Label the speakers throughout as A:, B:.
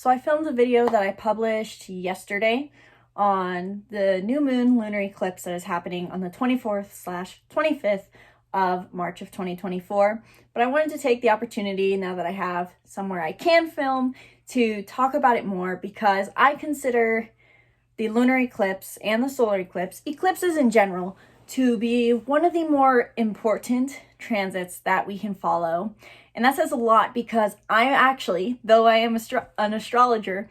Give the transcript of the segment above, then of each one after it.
A: So I filmed a video that I published yesterday on the new moon lunar eclipse that is happening on the 24th/25th of March of 2024. But I wanted to take the opportunity, now that I have somewhere I can film, to talk about it more, because I consider the lunar eclipse and the solar eclipse, eclipses in general, to be one of the more important transits that we can follow. And that says a lot, because I actually, though I am an astrologer,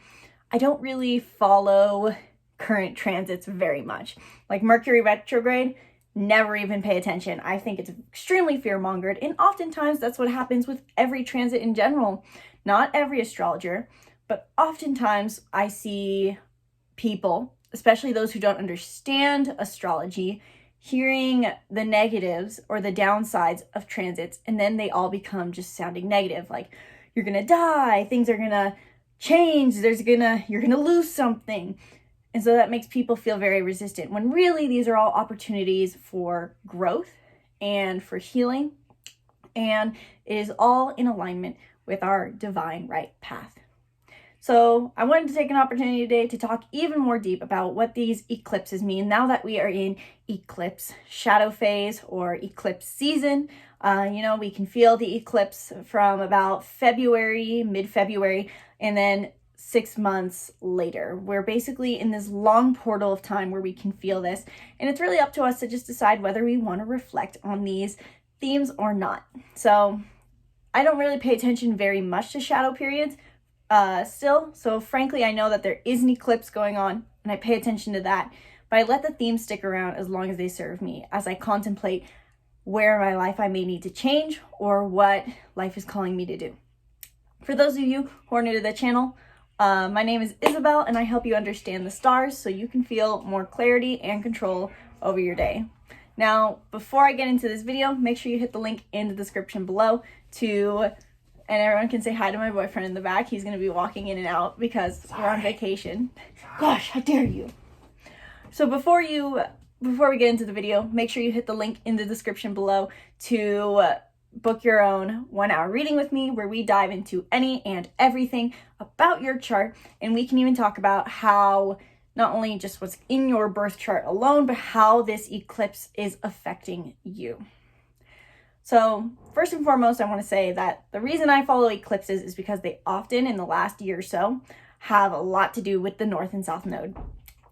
A: I don't really follow current transits very much. Like Mercury retrograde, never even pay attention. I think it's extremely fear-mongered, and oftentimes that's what happens with every transit in general. Not every astrologer, but oftentimes I see people, especially those who don't understand astrology, hearing the negatives or the downsides of transits, and then they all become just sounding negative. Like, you're gonna die, things are gonna change, you're gonna lose something. And so that makes people feel very resistant, when really these are all opportunities for growth and for healing, and it is all in alignment with our divine right path. So I wanted to take an opportunity today to talk even more deep about what these eclipses mean now that we are in eclipse shadow phase or eclipse season. We can feel the eclipse from about February, mid-February, and then 6 months later. We're basically in this long portal of time where we can feel this, and it's really up to us to just decide whether we want to reflect on these themes or not. So I don't really pay attention very much to shadow periods still, so frankly I know that there is an eclipse going on and I pay attention to that, but I let the themes stick around as long as they serve me, as I contemplate where in my life I may need to change or what life is calling me to do. For those of you who are new to the channel, my name is Isabelle, and I help you understand the stars so you can feel more clarity and control over your day. Now, before I get into this video, make sure you hit the link in the description below and everyone can say hi to my boyfriend in the back. He's going to be walking in and out because we're on vacation. Gosh, how dare you. So before we get into the video, make sure you hit the link in the description below to book your own 1-hour reading with me, where we dive into any and everything about your chart, and we can even talk about how not only just what's in your birth chart alone, but how this eclipse is affecting you. So first and foremost, I want to say that the reason I follow eclipses is because they often, in the last year or so, have a lot to do with the North and South Node.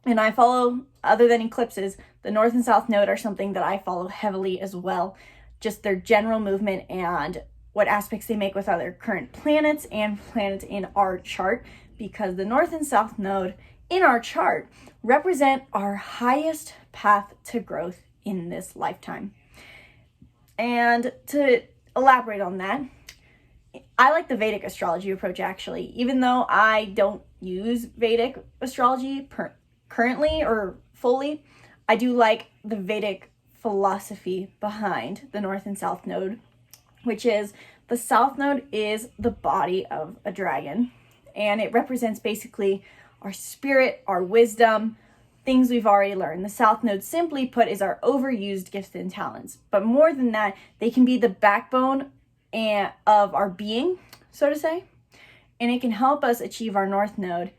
A: And I follow, other than eclipses, the North and South Node are something that I follow heavily as well. Just their general movement and what aspects they make with other current planets and planets in our chart, because the North and South Node in our chart represent our highest path to growth in this lifetime. And to elaborate on that, I like the Vedic astrology approach, actually. Even though I don't use Vedic astrology currently or fully, I do like the Vedic philosophy behind the North and South Node, which is the South Node is the body of a dragon, and it represents basically our spirit, our wisdom, things we've already learned. The South Node, simply put, is our overused gifts and talents. But more than that, they can be the backbone of our being, so to say, and it can help us achieve our North Node,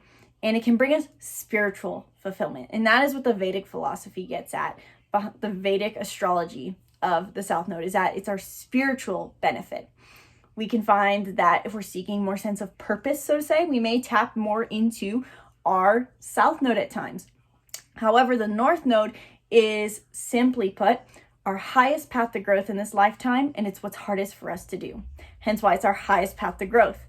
A: and it can bring us spiritual fulfillment. And that is what the Vedic philosophy gets at. The Vedic astrology of the South Node is that it's our spiritual benefit. We can find that if we're seeking more sense of purpose, so to say, we may tap more into our South Node at times. However, the North Node is, simply put, our highest path to growth in this lifetime, and it's what's hardest for us to do. Hence why it's our highest path to growth.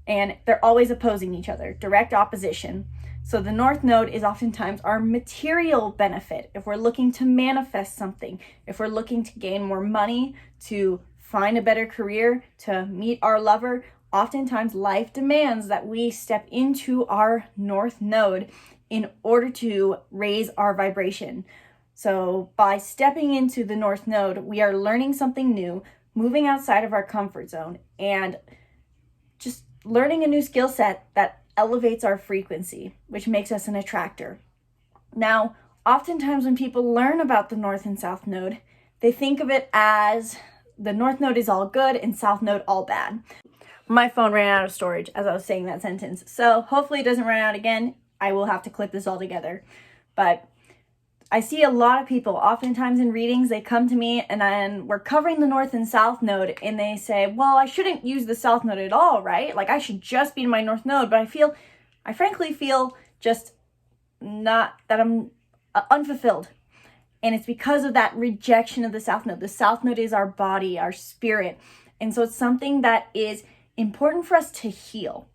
A: And they're always opposing each other, direct opposition. So the North Node is oftentimes our material benefit. If we're looking to manifest something, if we're looking to gain more money, to find a better career, to meet our lover, oftentimes life demands that we step into our North Node in order to raise our vibration. So by stepping into the North Node, we are learning something new, moving outside of our comfort zone, and just learning a new skill set that elevates our frequency, which makes us an attractor. Now, oftentimes when people learn about the North and South Node, they think of it as the North Node is all good and South Node all bad. My phone ran out of storage as I was saying that sentence. So hopefully it doesn't run out again. I will have to clip this all together. But I see a lot of people, oftentimes in readings, they come to me and then we're covering the North and South node and they say, well, I shouldn't use the South node at all, right? Like I should just be in my North node. But I frankly feel just not that I'm unfulfilled. And it's because of that rejection of the South node. The South node is our body, our spirit. And so it's something that is important for us to heal.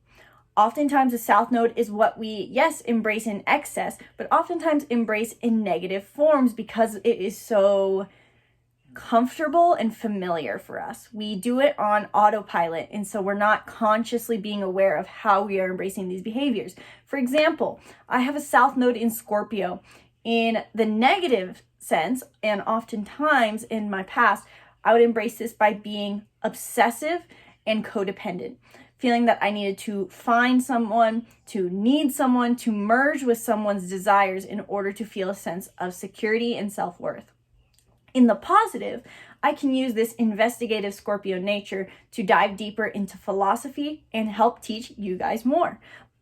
A: Oftentimes the South node is what we, yes, embrace in excess, but oftentimes embrace in negative forms because it is so comfortable and familiar for us. We do it on autopilot, and so we're not consciously being aware of how we are embracing these behaviors. For example, I have a South node in Scorpio. In the negative sense, and oftentimes in my past, I would embrace this by being obsessive and codependent, feeling that I needed to find someone, to need someone, to merge with someone's desires in order to feel a sense of security and self-worth. In the positive, I can use this investigative Scorpio nature to dive deeper into philosophy and help teach you guys more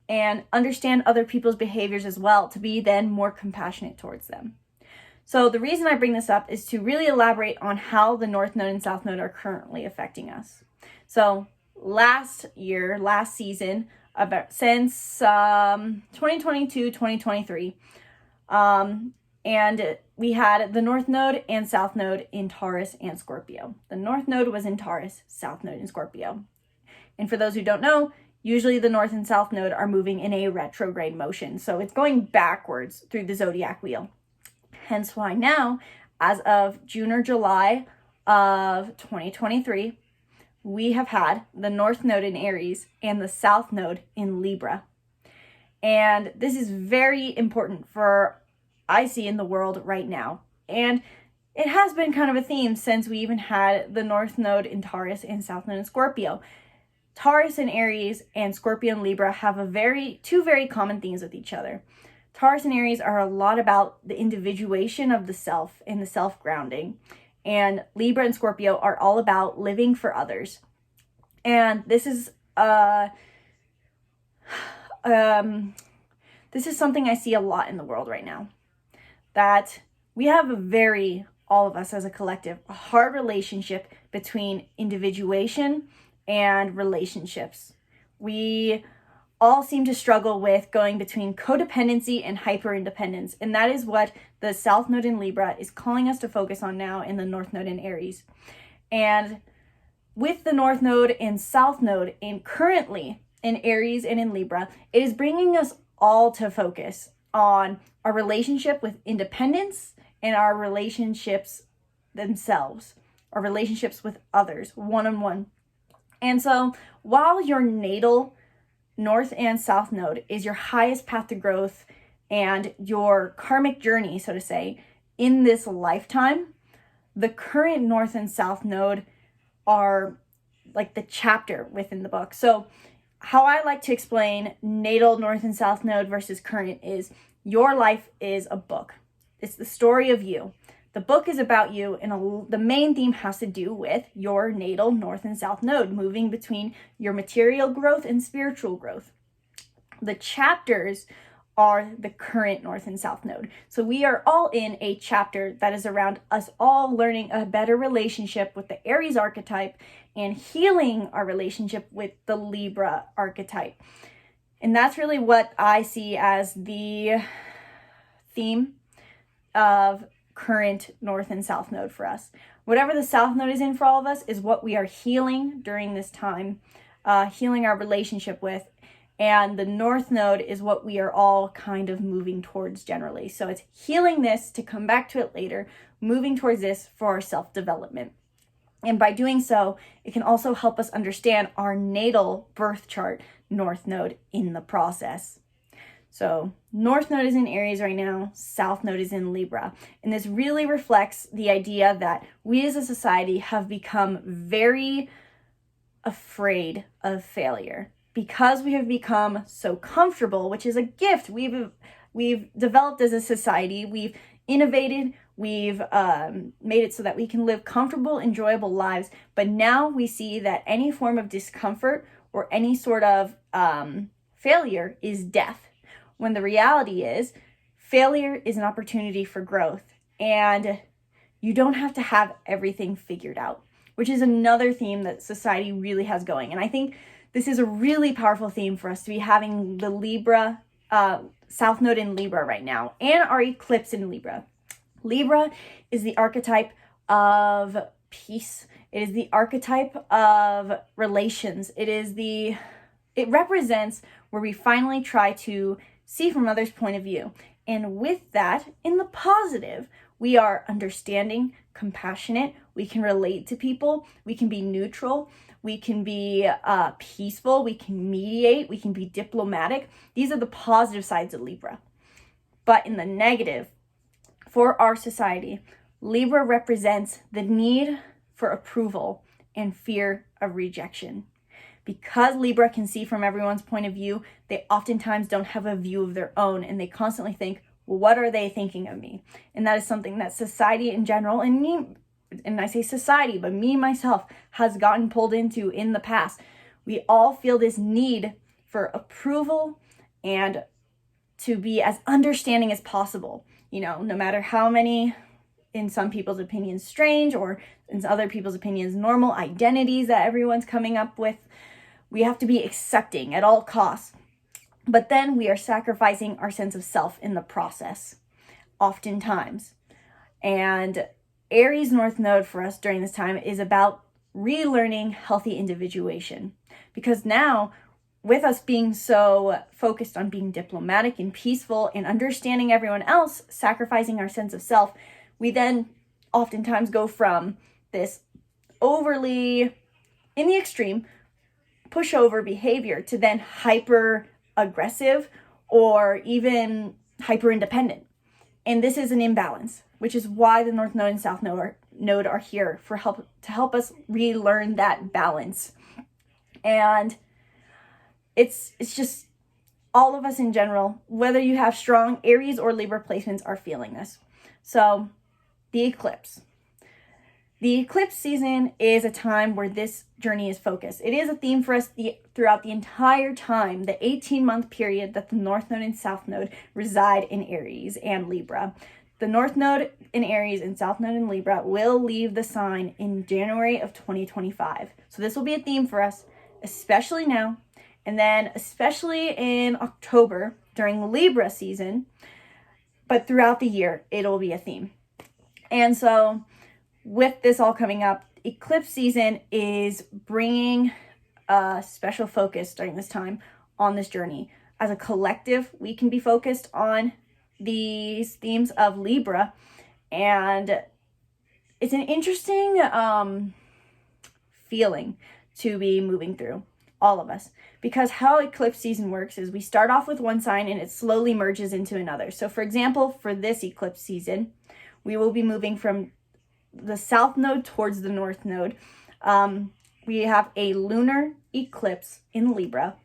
A: and understand other people's behaviors as well, to be then more compassionate towards them. So the reason I bring this up is to really elaborate on how the North Node and South Node are currently affecting us. So last season, since 2022, 2023, and we had the North Node and South Node in Taurus and Scorpio. The North Node was in Taurus, South Node in Scorpio. And for those who don't know, usually the North and South Node are moving in a retrograde motion. So it's going backwards through the zodiac wheel. Hence why now, as of June or July of 2023, we have had the North Node in Aries and the South Node in Libra. And this is very important for I see in the world right now. And it has been kind of a theme since we even had the North Node in Taurus and South Node in Scorpio. Taurus and Aries and Scorpio and Libra have two very common themes with each other. Taurus and Aries are a lot about the individuation of the self and the self-grounding. And Libra and Scorpio are all about living for others. And this is something I see a lot in the world right now. That we have all of us as a collective, a hard relationship between individuation and relationships. We all seem to struggle with going between codependency and hyper-independence. And that is what the South Node in Libra is calling us to focus on now in the North Node in Aries. And with the North Node and South Node currently in Aries and in Libra, it is bringing us all to focus on our relationship with independence and our relationships themselves, our relationships with others, one-on-one. And so while your natal North and South Node is your highest path to growth and your karmic journey, so to say, in this lifetime, the current North and South Node are like the chapter within the book. So how I like to explain natal North and South Node versus current is your life is a book. It's the story of you. The book is about you, and the main theme has to do with your natal North and South Node, moving between your material growth and spiritual growth. The chapters are the current North and South Node. So we are all in a chapter that is around us all learning a better relationship with the Aries archetype and healing our relationship with the Libra archetype. And that's really what I see as the theme of current North and South Node for us. Whatever the South Node is in for all of us is what we are healing during this time, healing our relationship with. And the North Node is what we are all kind of moving towards generally. So it's healing this to come back to it later, moving towards this for our self-development. And by doing so, it can also help us understand our natal birth chart North Node in the process. So North Node is in Aries right now, South Node is in Libra. And this really reflects the idea that we as a society have become very afraid of failure because we have become so comfortable, which is a gift we've developed as a society. We've innovated, we've made it so that we can live comfortable, enjoyable lives. But now we see that any form of discomfort or any sort of failure is death, when the reality is failure is an opportunity for growth, and you don't have to have everything figured out, which is another theme that society really has going. And I think this is a really powerful theme for us to be having the Libra, South Node in Libra right now, and our eclipse in Libra. Libra is the archetype of peace. It is the archetype of relations. It represents where we finally try to see from others' point of view. And with that, in the positive, we are understanding, compassionate, we can relate to people, we can be neutral, we can be peaceful, we can mediate, we can be diplomatic. These are the positive sides of Libra. But in the negative, for our society, Libra represents the need for approval and fear of rejection. Because Libra can see from everyone's point of view, they oftentimes don't have a view of their own, and they constantly think, well, what are they thinking of me? And that is something that society in general, and me, and I say society, but me myself, has gotten pulled into in the past. We all feel this need for approval and to be as understanding as possible. No matter how many, in some people's opinions, strange, or in other people's opinions, normal identities that everyone's coming up with, we have to be accepting at all costs. But then we are sacrificing our sense of self in the process, oftentimes. And Aries North Node for us during this time is about relearning healthy individuation. Because now, with us being so focused on being diplomatic and peaceful and understanding everyone else, sacrificing our sense of self, we then oftentimes go from this overly, in the extreme, pushover behavior to then hyper aggressive or even hyper independent. And this is an imbalance, which is why the North Node and South Node are here to help us relearn that balance. And it's just all of us in general, whether you have strong Aries or Libra placements, are feeling this. So the eclipse. The eclipse season is a time where this journey is focused. It is a theme for us throughout the entire time, the 18-month period that the North Node and South Node reside in Aries and Libra. The North Node in Aries and South Node in Libra will leave the sign in January of 2025. So this will be a theme for us, especially now, and then especially in October during Libra season, but throughout the year, it'll be a theme. And so with this all coming up, eclipse season is bringing a special focus during this time on this journey. As a collective, we can be focused on these themes of Libra, and it's an interesting feeling to be moving through, all of us, because how eclipse season works is we start off with one sign and it slowly merges into another. So for example, for this eclipse season, we will be moving from the South Node towards the North Node. We have a lunar eclipse in Libra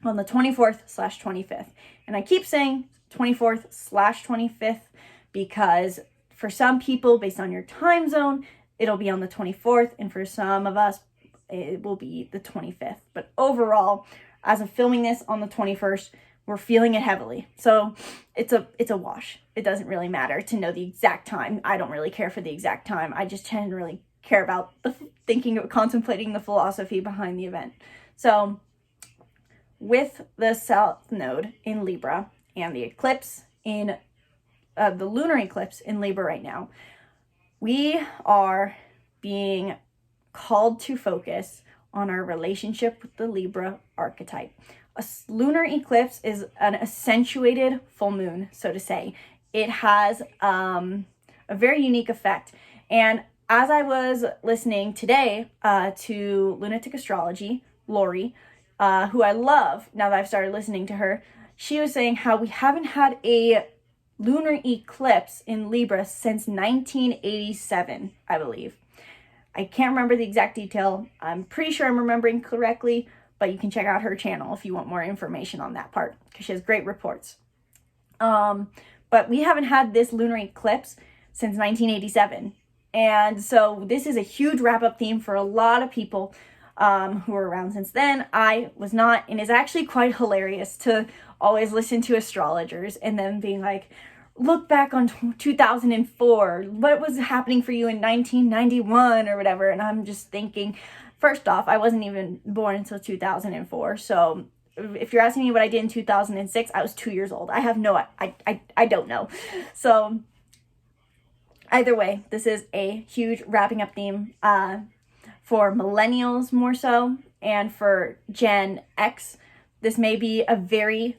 A: on the 24th/25th. And I keep saying 24th/25th because for some people, based on your time zone, it'll be on the 24th. And for some of us, it will be the 25th. But overall, as of filming this on the 21st, we're feeling it heavily. So it's a wash. It doesn't really matter to know the exact time. I don't really care for the exact time. I just generally care about contemplating the philosophy behind the event. So with the South Node in Libra and the eclipse in the lunar eclipse in Libra right now, we are being called to focus on our relationship with the Libra archetype. A lunar eclipse is an accentuated full moon, so to say. It has a very unique effect. And as I was listening today to Lunatic Astrology, Lori, who I love now that I've started listening to her, she was saying how we haven't had a lunar eclipse in Libra since 1987, I believe. I can't remember the exact detail. I'm pretty sure I'm remembering correctly, but you can check out her channel if you want more information on that part, because she has great reports. But we haven't had this lunar eclipse since 1987. And so this is a huge wrap-up theme for a lot of people. who were around since then. I was not, and it's actually quite hilarious to always listen to astrologers and then being like, look back on 2004, what was happening for you in 1991 or whatever. And I'm just thinking, first off, I wasn't even born until 2004. So if you're asking me what I did in 2006, I was 2 years old. I have no, I don't know. So either way, this is a huge wrapping up theme for millennials more so, and for Gen X. This may be a very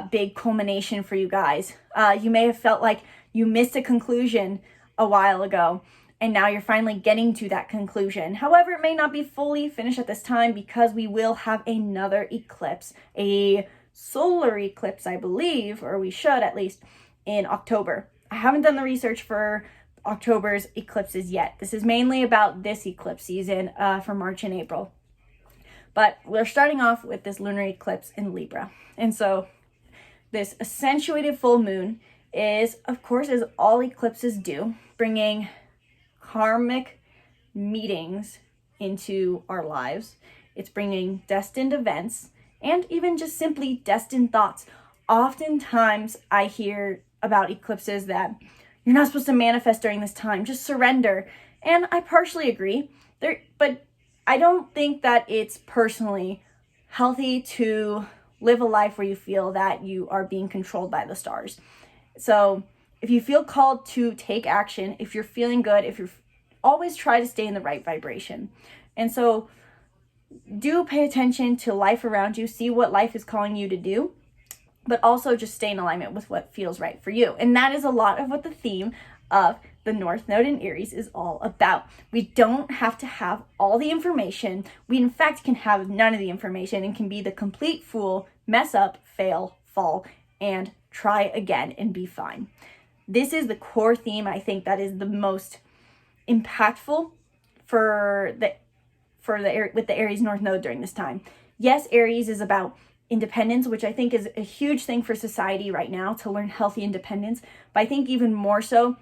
A: big culmination for you guys. You may have felt like you missed a conclusion a while ago, and now you're finally getting to that conclusion. However, it may not be fully finished at this time because we will have another eclipse, a solar eclipse, I believe, or we should at least, in October. I haven't done the research for October's eclipses yet. This is mainly about this eclipse season for March and April. But we're starting off with this lunar eclipse in Libra. And so this accentuated full moon is, of course, as all eclipses do, bringing karmic meetings into our lives. It's bringing destined events and even just simply destined thoughts. Oftentimes I hear about eclipses that you're not supposed to manifest during this time, just surrender. And I partially agree, but I don't think that it's personally healthy to live a life where you feel that you are being controlled by the stars. So if you feel called to take action, if you're feeling good, if you're always try to stay in the right vibration. And so do pay attention to life around you, see what life is calling you to do, but also just stay in alignment with what feels right for you. And that is a lot of what the theme of the North Node in Aries is all about. We don't have to have all the information. We, in fact, can have none of the information and can be the complete fool, mess up, fail, fall, and try again and be fine. This is the core theme, I think, that is the most impactful with the Aries North Node during this time. Yes, Aries is about independence, which I think is a huge thing for society right now, to learn healthy independence. But I think even more so,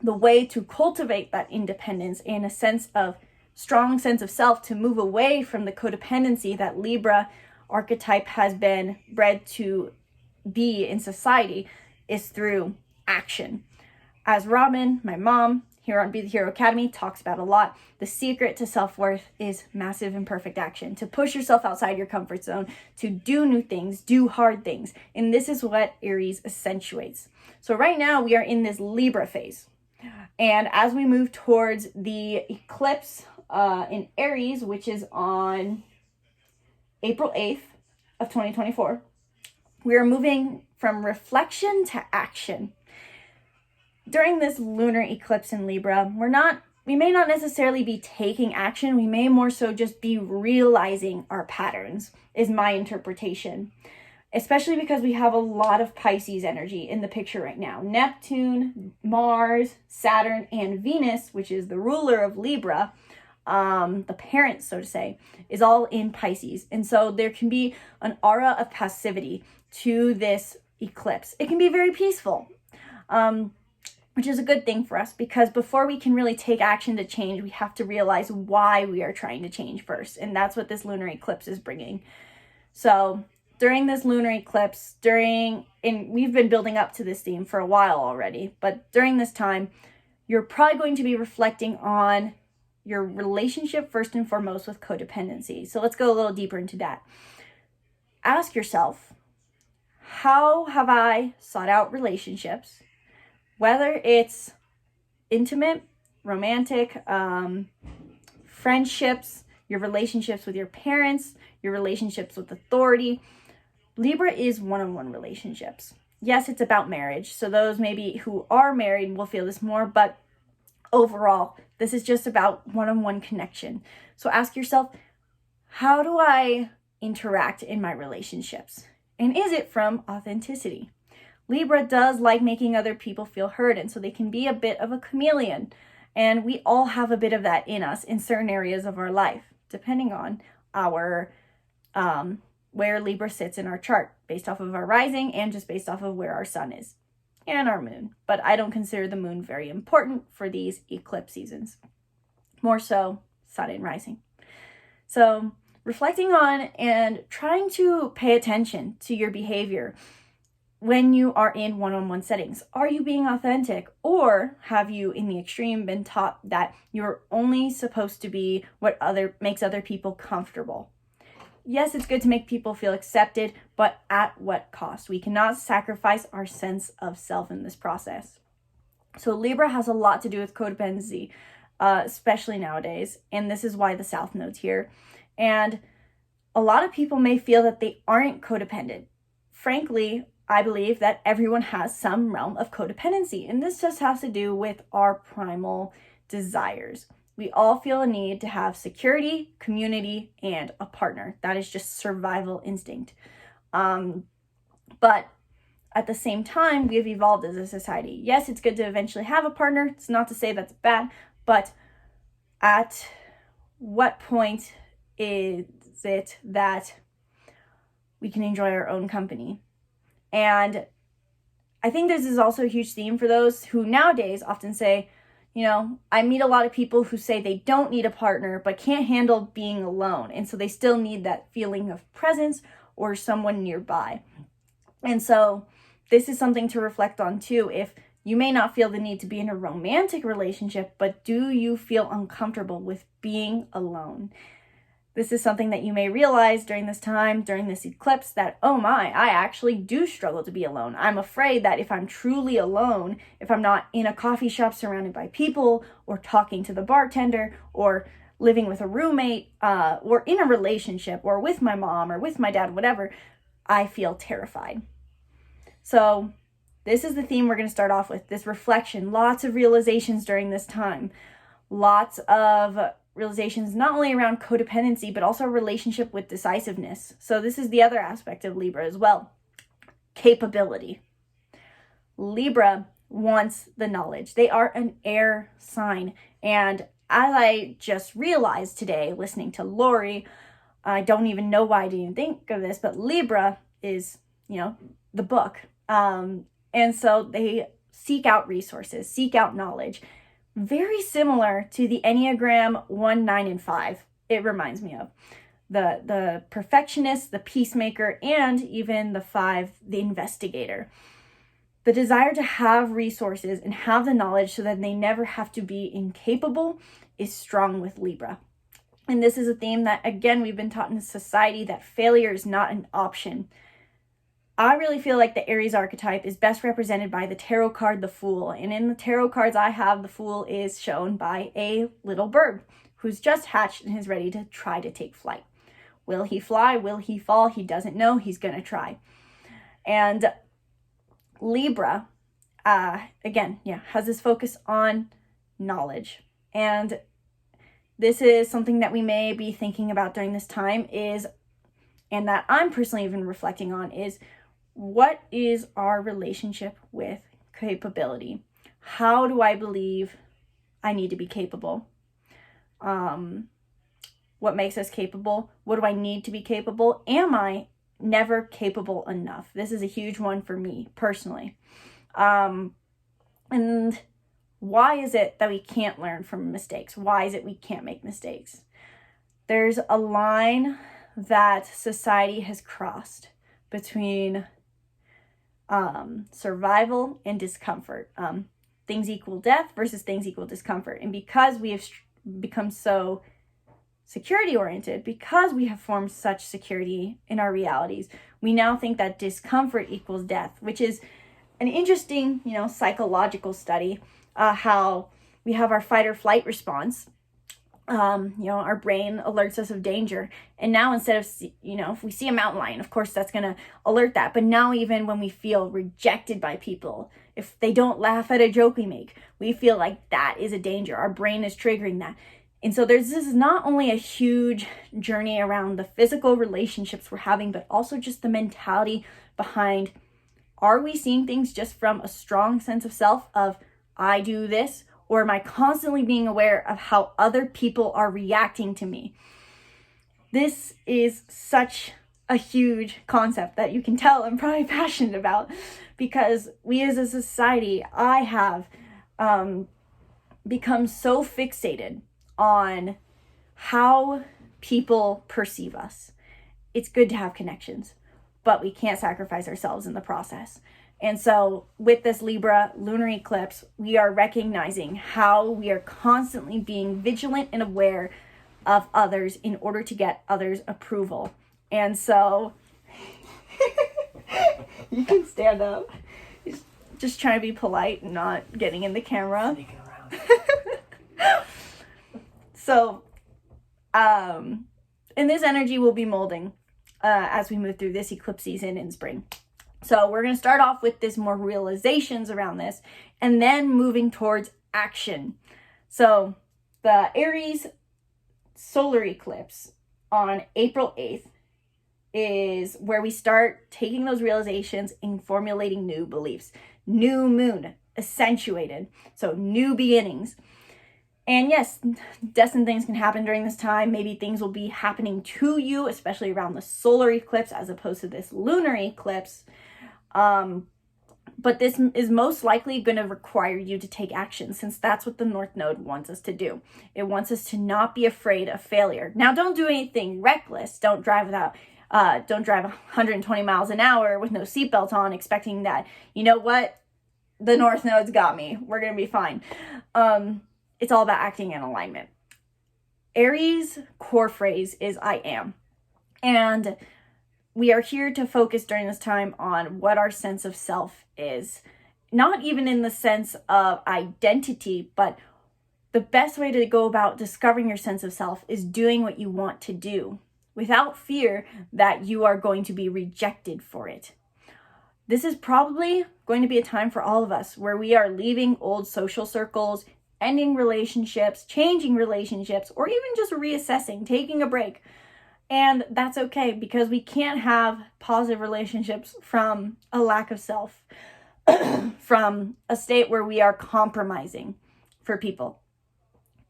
A: the way to cultivate that independence and a strong sense of self, to move away from the codependency that Libra archetype has been bred to be in society, is through action. As Robin, my mom, here on Be the Hero Academy, talks about a lot, the secret to self-worth is massive imperfect action, to push yourself outside your comfort zone, to do new things, do hard things. And this is what Aries accentuates. So right now we are in this Libra phase. And as we move towards the eclipse in Aries, which is on April 8th of 2024, we are moving from reflection to action. During this lunar eclipse in Libra, we may not necessarily be taking action. We may more so just be realizing our patterns, is my interpretation. Especially because we have a lot of Pisces energy in the picture right now. Neptune, Mars, Saturn, and Venus, which is the ruler of Libra, the parent, so to say, is all in Pisces. And so there can be an aura of passivity to this eclipse. It can be very peaceful, which is a good thing for us, because before we can really take action to change, we have to realize why we are trying to change first. And that's what this lunar eclipse is bringing. So during this lunar eclipse, and we've been building up to this theme for a while already, but during this time, you're probably going to be reflecting on your relationship first and foremost with codependency. So let's go a little deeper into that. Ask yourself, how have I sought out relationships? Whether it's intimate, romantic, friendships, your relationships with your parents, your relationships with authority. Libra is one-on-one relationships. Yes, it's about marriage. So those maybe who are married will feel this more, but overall, this is just about one-on-one connection. So ask yourself, how do I interact in my relationships? And is it from authenticity? Libra does like making other people feel heard, and so they can be a bit of a chameleon. And we all have a bit of that in us in certain areas of our life, depending on our where Libra sits in our chart, based off of our rising and just based off of where our sun is and our moon. But I don't consider the moon very important for these eclipse seasons. More so, sun and rising. So reflecting on and trying to pay attention to your behavior when you are in one-on-one settings. Are you being authentic, or have you, in the extreme, been taught that you're only supposed to be what makes other people comfortable? Yes, it's good to make people feel accepted, but at what cost? We cannot sacrifice our sense of self in this process. So Libra has a lot to do with codependency, especially nowadays, and this is why the South Node's here. And a lot of people may feel that they aren't codependent. Frankly, I believe that everyone has some realm of codependency, and this just has to do with our primal desires. We all feel a need to have security, community, and a partner. That is just survival instinct. But at the same time, we have evolved as a society. Yes, it's good to eventually have a partner. It's not to say that's bad, but at what point is it that we can enjoy our own company? And I think this is also a huge theme for those who nowadays often say, I meet a lot of people who say they don't need a partner but can't handle being alone. And so they still need that feeling of presence or someone nearby. And so this is something to reflect on too. If you may not feel the need to be in a romantic relationship, but do you feel uncomfortable with being alone? This is something that you may realize during this time, during this eclipse, that, oh my, I actually do struggle to be alone. I'm afraid that if I'm truly alone, if I'm not in a coffee shop surrounded by people, or talking to the bartender, or living with a roommate, or in a relationship, or with my mom, or with my dad, whatever, I feel terrified. So this is the theme we're going to start off with, this reflection. Lots of realizations during this time. Lots of realizations not only around codependency, but also relationship with decisiveness. So this is the other aspect of Libra as well. Capability. Libra wants the knowledge. They are an air sign. And as I just realized today, listening to Lori, I don't even know why I didn't think of this, but Libra is, the book. And so they seek out resources, seek out knowledge. Very similar to the Enneagram 1, 9, and 5. It reminds me of the perfectionist, the peacemaker, and even the 5, the investigator. The desire to have resources and have the knowledge so that they never have to be incapable is strong with Libra. And this is a theme that, again, we've been taught in society that failure is not an option. I really feel like the Aries archetype is best represented by the tarot card, the Fool. And in the tarot cards I have, the Fool is shown by a little bird who's just hatched and is ready to try to take flight. Will he fly? Will he fall? He doesn't know. He's going to try. And Libra, has this focus on knowledge. And this is something that we may be thinking about during this time and that I'm personally even reflecting on, is what is our relationship with capability? How do I believe I need to be capable? What makes us capable? What do I need to be capable? Am I never capable enough? This is a huge one for me personally. And why is it that we can't learn from mistakes? Why is it we can't make mistakes? There's a line that society has crossed between survival and discomfort. Things equal death versus things equal discomfort. And because we have become so security oriented, because we have formed such security in our realities, we now think that discomfort equals death, which is an interesting, psychological study, how we have our fight or flight response. Our brain alerts us of danger. And now instead of, if we see a mountain lion, of course that's going to alert that. But now even when we feel rejected by people, if they don't laugh at a joke we make, we feel like that is a danger. Our brain is triggering that. And so this is not only a huge journey around the physical relationships we're having, but also just the mentality behind, are we seeing things just from a strong sense of self of, I do this? Or am I constantly being aware of how other people are reacting to me? This is such a huge concept that you can tell I'm probably passionate about, because we as a society, I have become so fixated on how people perceive us. It's good to have connections, but we can't sacrifice ourselves in the process. And so with this Libra lunar eclipse, we are recognizing how we are constantly being vigilant and aware of others in order to get others' approval. And so you can stand up. Just trying to be polite and not getting in the camera. So, and this energy will be molding as we move through this eclipse season in spring. So we're going to start off with this more realizations around this and then moving towards action. So the Aries solar eclipse on April 8th is where we start taking those realizations and formulating new beliefs. New moon, accentuated. So new beginnings. And yes, destined things can happen during this time. Maybe things will be happening to you, especially around the solar eclipse as opposed to this lunar eclipse. But this is most likely going to require you to take action, since that's what the North Node wants us to do. It wants us to not be afraid of failure. Now, don't do anything reckless. Don't drive 120 miles an hour with no seatbelt on, expecting that, you know what, the North Node's got me. We're going to be fine. It's all about acting in alignment. Aries' core phrase is I am. And we are here to focus during this time on what our sense of self is. Not even in the sense of identity, but the best way to go about discovering your sense of self is doing what you want to do without fear that you are going to be rejected for it. This is probably going to be a time for all of us where we are leaving old social circles, ending relationships, changing relationships, or even just reassessing, taking a break. And that's okay, because we can't have positive relationships from a lack of self, from a state where we are compromising for people.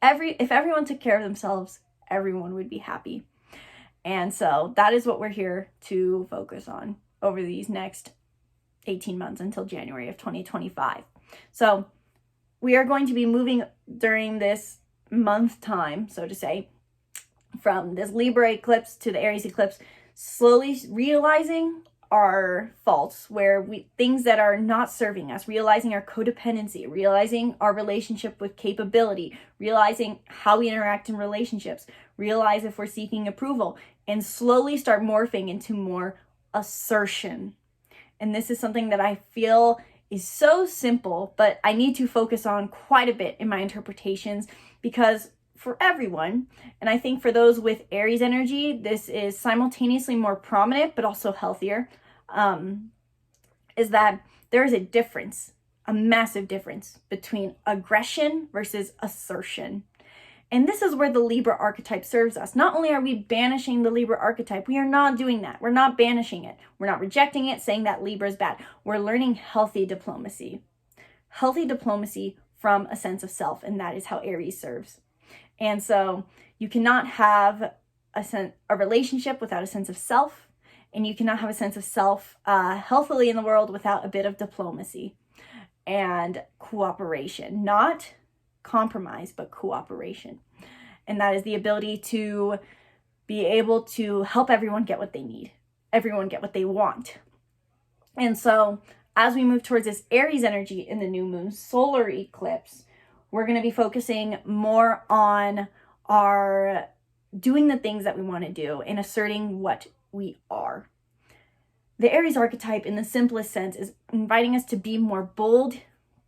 A: If everyone took care of themselves, everyone would be happy. And so that is what we're here to focus on over these next 18 months until January of 2025. So we are going to be moving during this month time, so to say, from this Libra eclipse to the Aries eclipse, slowly realizing our faults, things that are not serving us, realizing our codependency, realizing our relationship with capability, realizing how we interact in relationships, realize if we're seeking approval, and slowly start morphing into more assertion. And this is something that I feel is so simple, but I need to focus on quite a bit in my interpretations, because for everyone, and I think for those with Aries energy, this is simultaneously more prominent, but also healthier, is that there is a difference, a massive difference between aggression versus assertion. And this is where the Libra archetype serves us. Not only are we banishing the Libra archetype, we are not doing that. We're not banishing it. We're not rejecting it, saying that Libra is bad. We're learning healthy diplomacy. Healthy diplomacy from a sense of self, and that is how Aries serves. And so you cannot have a relationship without a sense of self, and you cannot have a sense of self healthily in the world without a bit of diplomacy and cooperation. Not compromise, but cooperation. And that is the ability to be able to help everyone get what they need, everyone get what they want. And so as we move towards this Aries energy in the new moon solar eclipse, we're going to be focusing more on our doing the things that we want to do and asserting what we are. The Aries archetype, in the simplest sense, is inviting us to be more bold,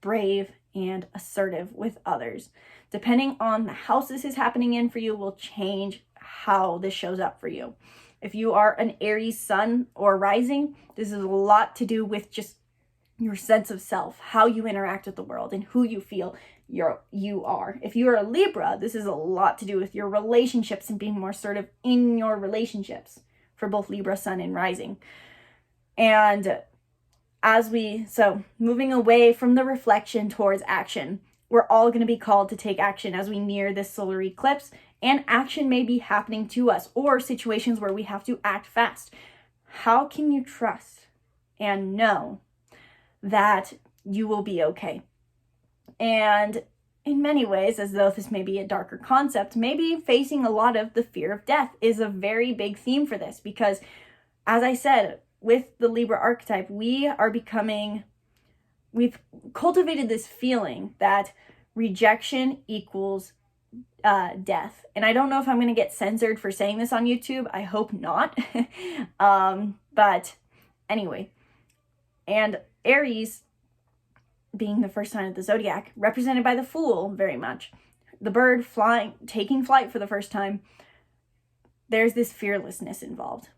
A: brave, and assertive with others. Depending on the house this is happening in for you will change how this shows up for you. If you are an Aries sun or rising, this is a lot to do with just your sense of self, how you interact with the world, and who you feel you are. If you are a Libra, this is a lot to do with your relationships and being more assertive in your relationships for both Libra, sun, and rising. And so moving away from the reflection towards action, we're all going to be called to take action as we near this solar eclipse, and action may be happening to us or situations where we have to act fast. How can you trust and know that you will be okay? And in many ways, as though this may be a darker concept, maybe facing a lot of the fear of death is a very big theme for this, because as I said, with the Libra archetype, we've cultivated this feeling that rejection equals death. And I don't know if I'm going to get censored for saying this on YouTube. I hope not. But anyway, and Aries, being the first sign of the zodiac, represented by the Fool very much, the bird taking flight for the first time, there's this fearlessness involved.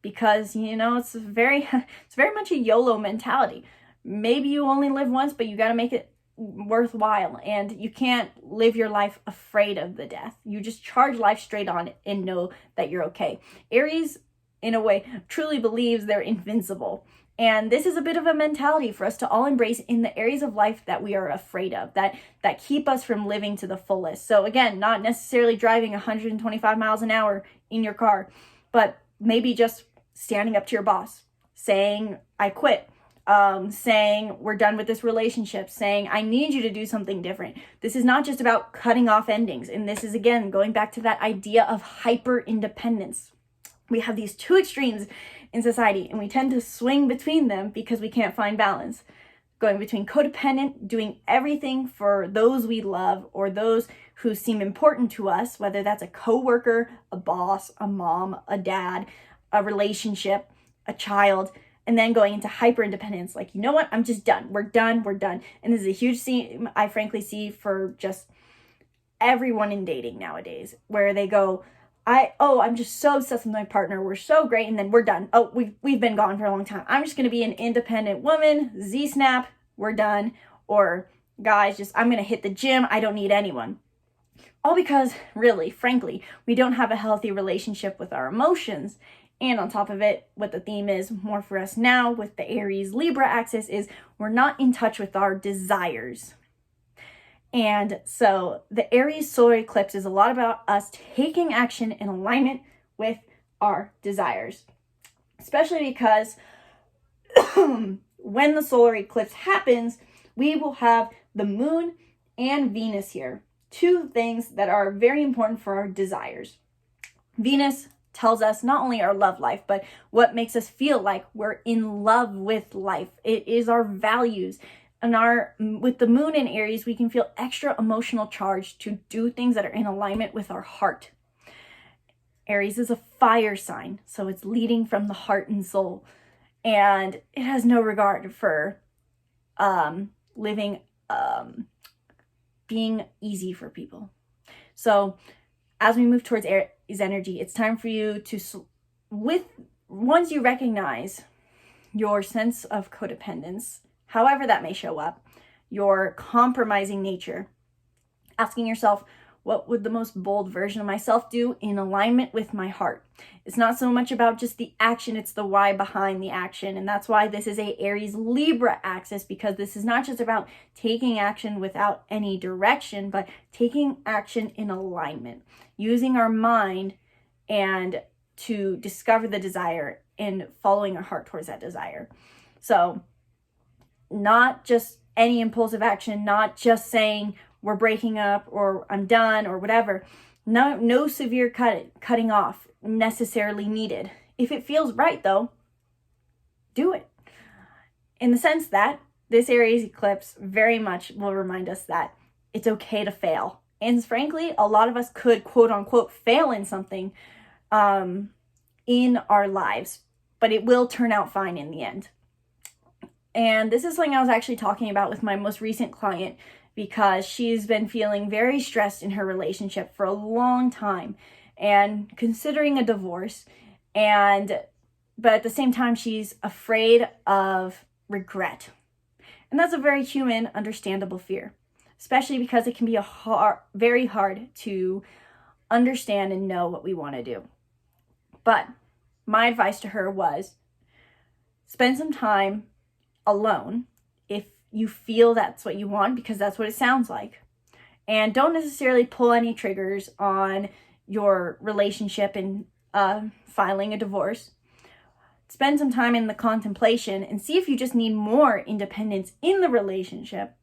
A: Because, it's very much a YOLO mentality. Maybe you only live once, but you got to make it worthwhile. And you can't live your life afraid of the death. You just charge life straight on and know that you're okay. Aries, in a way, truly believes they're invincible. And this is a bit of a mentality for us to all embrace in the areas of life that we are afraid of, that keep us from living to the fullest. So again, not necessarily driving 125 miles an hour in your car, but maybe just standing up to your boss, saying, I quit, saying, we're done with this relationship, saying, I need you to do something different. This is not just about cutting off endings. And this is, again, going back to that idea of hyper independence. We have these two extremes in society, and we tend to swing between them because we can't find balance. Going between codependent, doing everything for those we love or those who seem important to us, whether that's a coworker, a boss, a mom, a dad, a relationship, a child, and then going into hyper independence. Like, you know what? I'm just done. We're done. And this is a huge theme I frankly see for just everyone in dating nowadays, where they go, I'm just so obsessed with my partner. We're so great. And then we're done. Oh, we've been gone for a long time. I'm just going to be an independent woman. Z-snap. We're done. Or guys, I'm going to hit the gym. I don't need anyone. All because, really, frankly, we don't have a healthy relationship with our emotions. And on top of it, what the theme is more for us now with the Aries Libra axis is we're not in touch with our desires. And so the Aries solar eclipse is a lot about us taking action in alignment with our desires. Especially because when the solar eclipse happens, we will have the moon and Venus here. Two things that are very important for our desires. Venus tells us not only our love life, but what makes us feel like we're in love with life. It is our values. And with the moon in Aries, we can feel extra emotional charge to do things that are in alignment with our heart. Aries is a fire sign, so it's leading from the heart and soul. And it has no regard for being easy for people. So as we move towards Aries energy, it's time for you to, once you recognize your sense of codependence, however that may show up, your compromising nature, asking yourself, what would the most bold version of myself do in alignment with my heart? It's not so much about just the action, it's the why behind the action. And that's why this is a Aries Libra axis, because this is not just about taking action without any direction, but taking action in alignment, using our mind and to discover the desire and following our heart towards that desire. So not just any impulsive action, not just saying we're breaking up or I'm done or whatever. No severe cutting off necessarily needed. If it feels right though, do it. In the sense that this Aries eclipse very much will remind us that it's okay to fail. And frankly, a lot of us could quote unquote fail in something in our lives, but it will turn out fine in the end. And this is something I was actually talking about with my most recent client, because she's been feeling very stressed in her relationship for a long time and considering a divorce. But at the same time, she's afraid of regret. And that's a very human, understandable fear, especially because it can be very hard to understand and know what we want to do. But my advice to her was spend some time alone if you feel that's what you want, because that's what it sounds like. And don't necessarily pull any triggers on your relationship and filing a divorce. Spend some time in the contemplation and see if you just need more independence in the relationship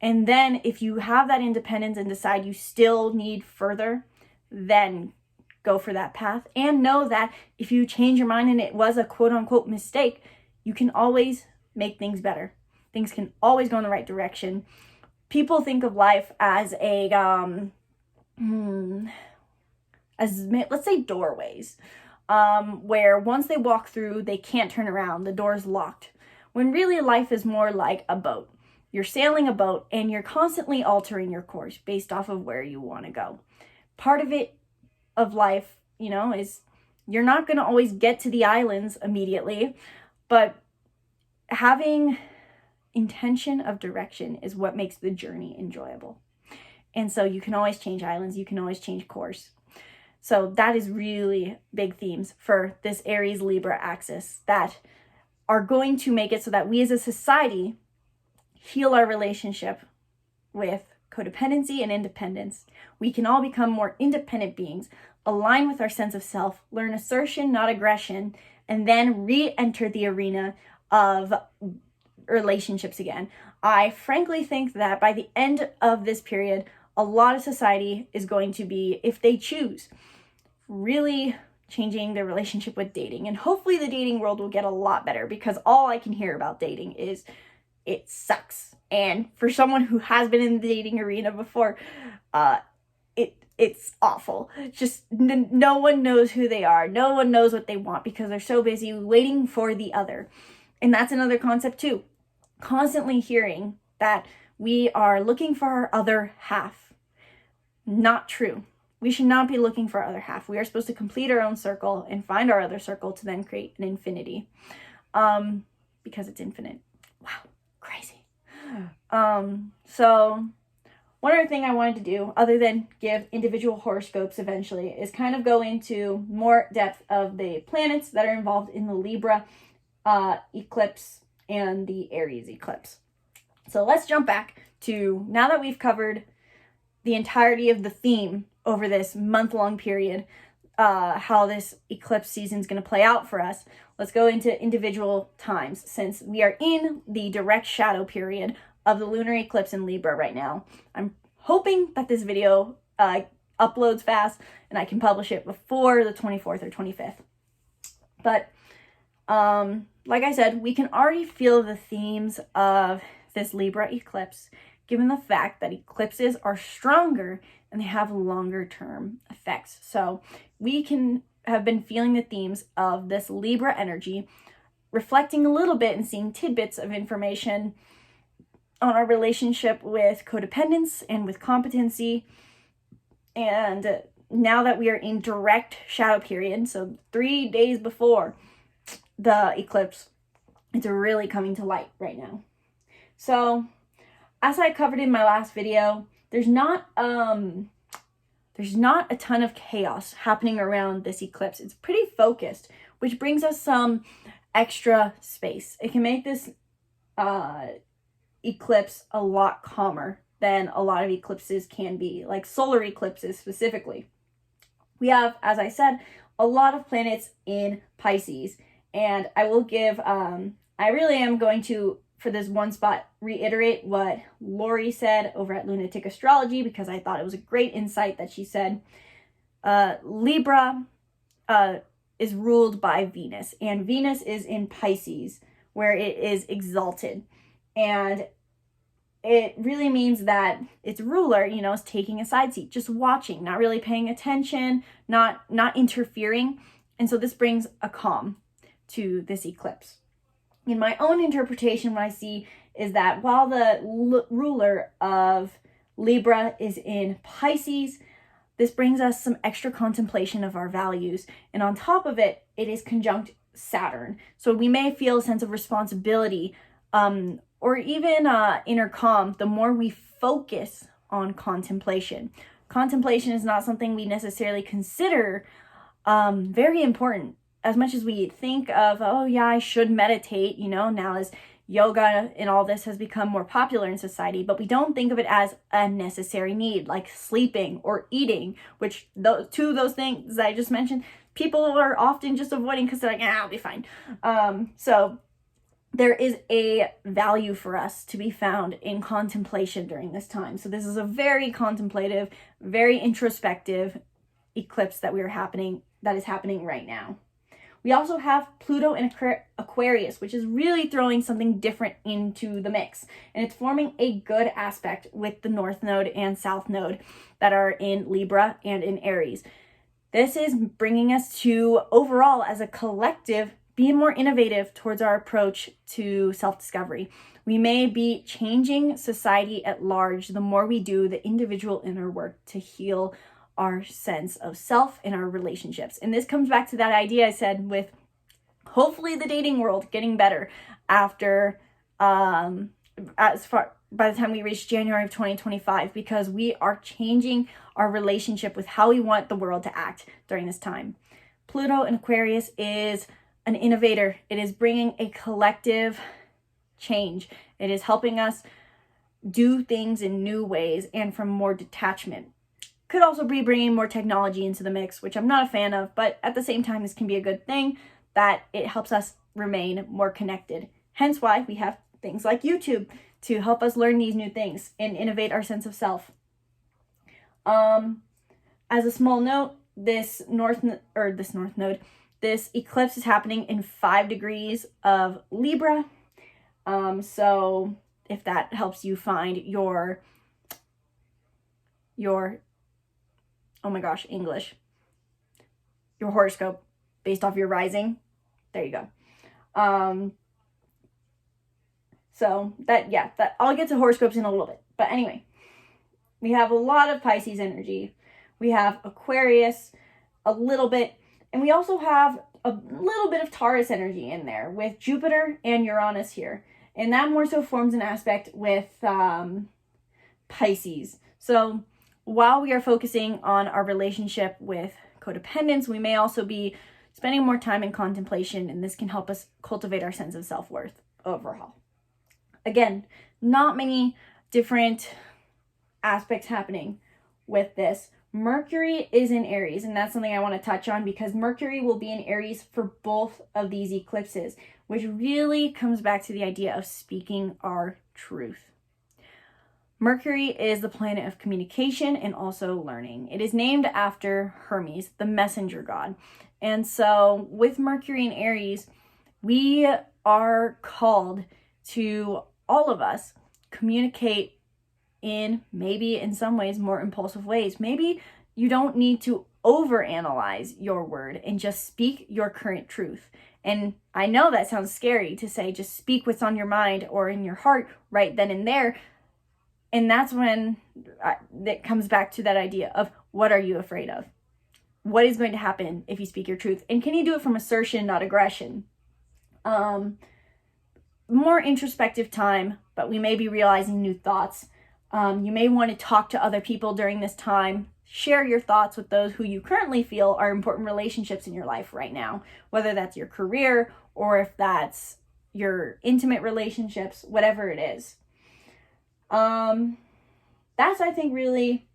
A: And then if you have that independence and decide you still need further, then go for that path. And know that if you change your mind and it was a quote unquote mistake, you can always make things better. Things can always go in the right direction. People think of life as a, let's say doorways, where once they walk through, they can't turn around, the door's locked. When really life is more like a boat. You're sailing a boat and you're constantly altering your course based off of where you want to go. Part of it, of life, is you're not going to always get to the islands immediately, but having intention of direction is what makes the journey enjoyable. And so you can always change islands, you can always change course. So that is really big themes for this Aries Libra axis that are going to make it so that we as a society heal our relationship with codependency and independence. We can all become more independent beings, align with our sense of self, learn assertion, not aggression, and then re-enter the arena of relationships again. I frankly think that by the end of this period, a lot of society is going to be, if they choose, really changing their relationship with dating. And hopefully the dating world will get a lot better, because all I can hear about dating is it sucks. And for someone who has been in the dating arena before, it's awful. Just no one knows who they are. No one knows what they want because they're so busy waiting for the other. And that's another concept too. Constantly hearing that we are looking for our other half. Not true. We should not be looking for our other half. We are supposed to complete our own circle and find our other circle to then create an infinity. Because it's infinite. Wow, crazy. So one other thing I wanted to do, other than give individual horoscopes eventually, is kind of go into more depth of the planets that are involved in the Libra eclipse and the Aries eclipse. So let's jump back to, now that we've covered the entirety of the theme over this month-long period, how this eclipse season is going to play out for us, let's go into individual times, since we are in the direct shadow period of the lunar eclipse in Libra right now. I'm hoping that this video uploads fast and I can publish it before the 24th or 25th. But like I said, we can already feel the themes of this Libra eclipse, given the fact that eclipses are stronger and they have longer term effects. So we can have been feeling the themes of this Libra energy, reflecting a little bit and seeing tidbits of information on our relationship with codependence and with competency. And now that we are in direct shadow period, so 3 days before the eclipse, it's really coming to light right now. So as I covered in my last video, there's not a ton of chaos happening around this eclipse. It's pretty focused, which brings us some extra space. It can make this eclipse a lot calmer than a lot of eclipses can be, like solar eclipses specifically. We have, as I said, a lot of planets in Pisces, and I will give, I really am going to, for this one spot, reiterate what Lori said over at Lunatic Astrology, because I thought it was a great insight that she said. Libra is ruled by Venus, and Venus is in Pisces, where it is exalted. And it really means that its ruler, is taking a side seat, just watching, not really paying attention, not interfering. And so this brings a calm to this eclipse. In my own interpretation, what I see is that while the ruler of Libra is in Pisces, this brings us some extra contemplation of our values. And on top of it, it is conjunct Saturn. So we may feel a sense of responsibility, or even inner calm, the more we focus on contemplation. Contemplation is not something we necessarily consider very important. As much as we think of, oh yeah, I should meditate, now as yoga and all this has become more popular in society, but we don't think of it as a necessary need, like sleeping or eating, which two of those things that I just mentioned, people are often just avoiding because they're like, I'll be fine. So there is a value for us to be found in contemplation during this time. So this is a very contemplative, very introspective eclipse that is happening right now. We also have Pluto in Aquarius, which is really throwing something different into the mix. And it's forming a good aspect with the North Node and South Node that are in Libra and in Aries. This is bringing us to, overall, as a collective, be more innovative towards our approach to self-discovery. We may be changing society at large the more we do the individual inner work to heal our sense of self and our relationships. And this comes back to that idea I said with hopefully the dating world getting better after by the time we reach January of 2025, because we are changing our relationship with how we want the world to act during this time. Pluto in Aquarius is an innovator. It is bringing a collective change. It is helping us do things in new ways and from more detachment. Could also be bringing more technology into the mix, which I'm not a fan of, but at the same time, this can be a good thing that it helps us remain more connected. Hence why we have things like YouTube to help us learn these new things and innovate our sense of self. As a small note, this eclipse is happening in 5 degrees of Libra. So if that helps you find your oh my gosh, English, your horoscope based off your rising, there you go. So that I'll get to horoscopes in a little bit. But anyway, we have a lot of Pisces energy. We have Aquarius a little bit, and we also have a little bit of Taurus energy in there with Jupiter and Uranus here. And that more so forms an aspect with Pisces. So while we are focusing on our relationship with codependence, we may also be spending more time in contemplation, and this can help us cultivate our sense of self-worth overall. Again, not many different aspects happening with this. Mercury is in Aries, and that's something I want to touch on because Mercury will be in Aries for both of these eclipses, which really comes back to the idea of speaking our truth. Mercury is the planet of communication and also learning. It is named after Hermes, the messenger god. And so with Mercury in Aries, we are called to, all of us, communicate in maybe in some ways more impulsive ways. Maybe you don't need to overanalyze your word and just speak your current truth. And I know that sounds scary to say just speak what's on your mind or in your heart right then and there. And that's when it comes back to that idea of what are you afraid of? What is going to happen if you speak your truth? And can you do it from assertion, not aggression? More introspective time, but we may be realizing new thoughts. You may want to talk to other people during this time. Share your thoughts with those who you currently feel are important relationships in your life right now, whether that's your career or if that's your intimate relationships, whatever it is. That's, I think, really,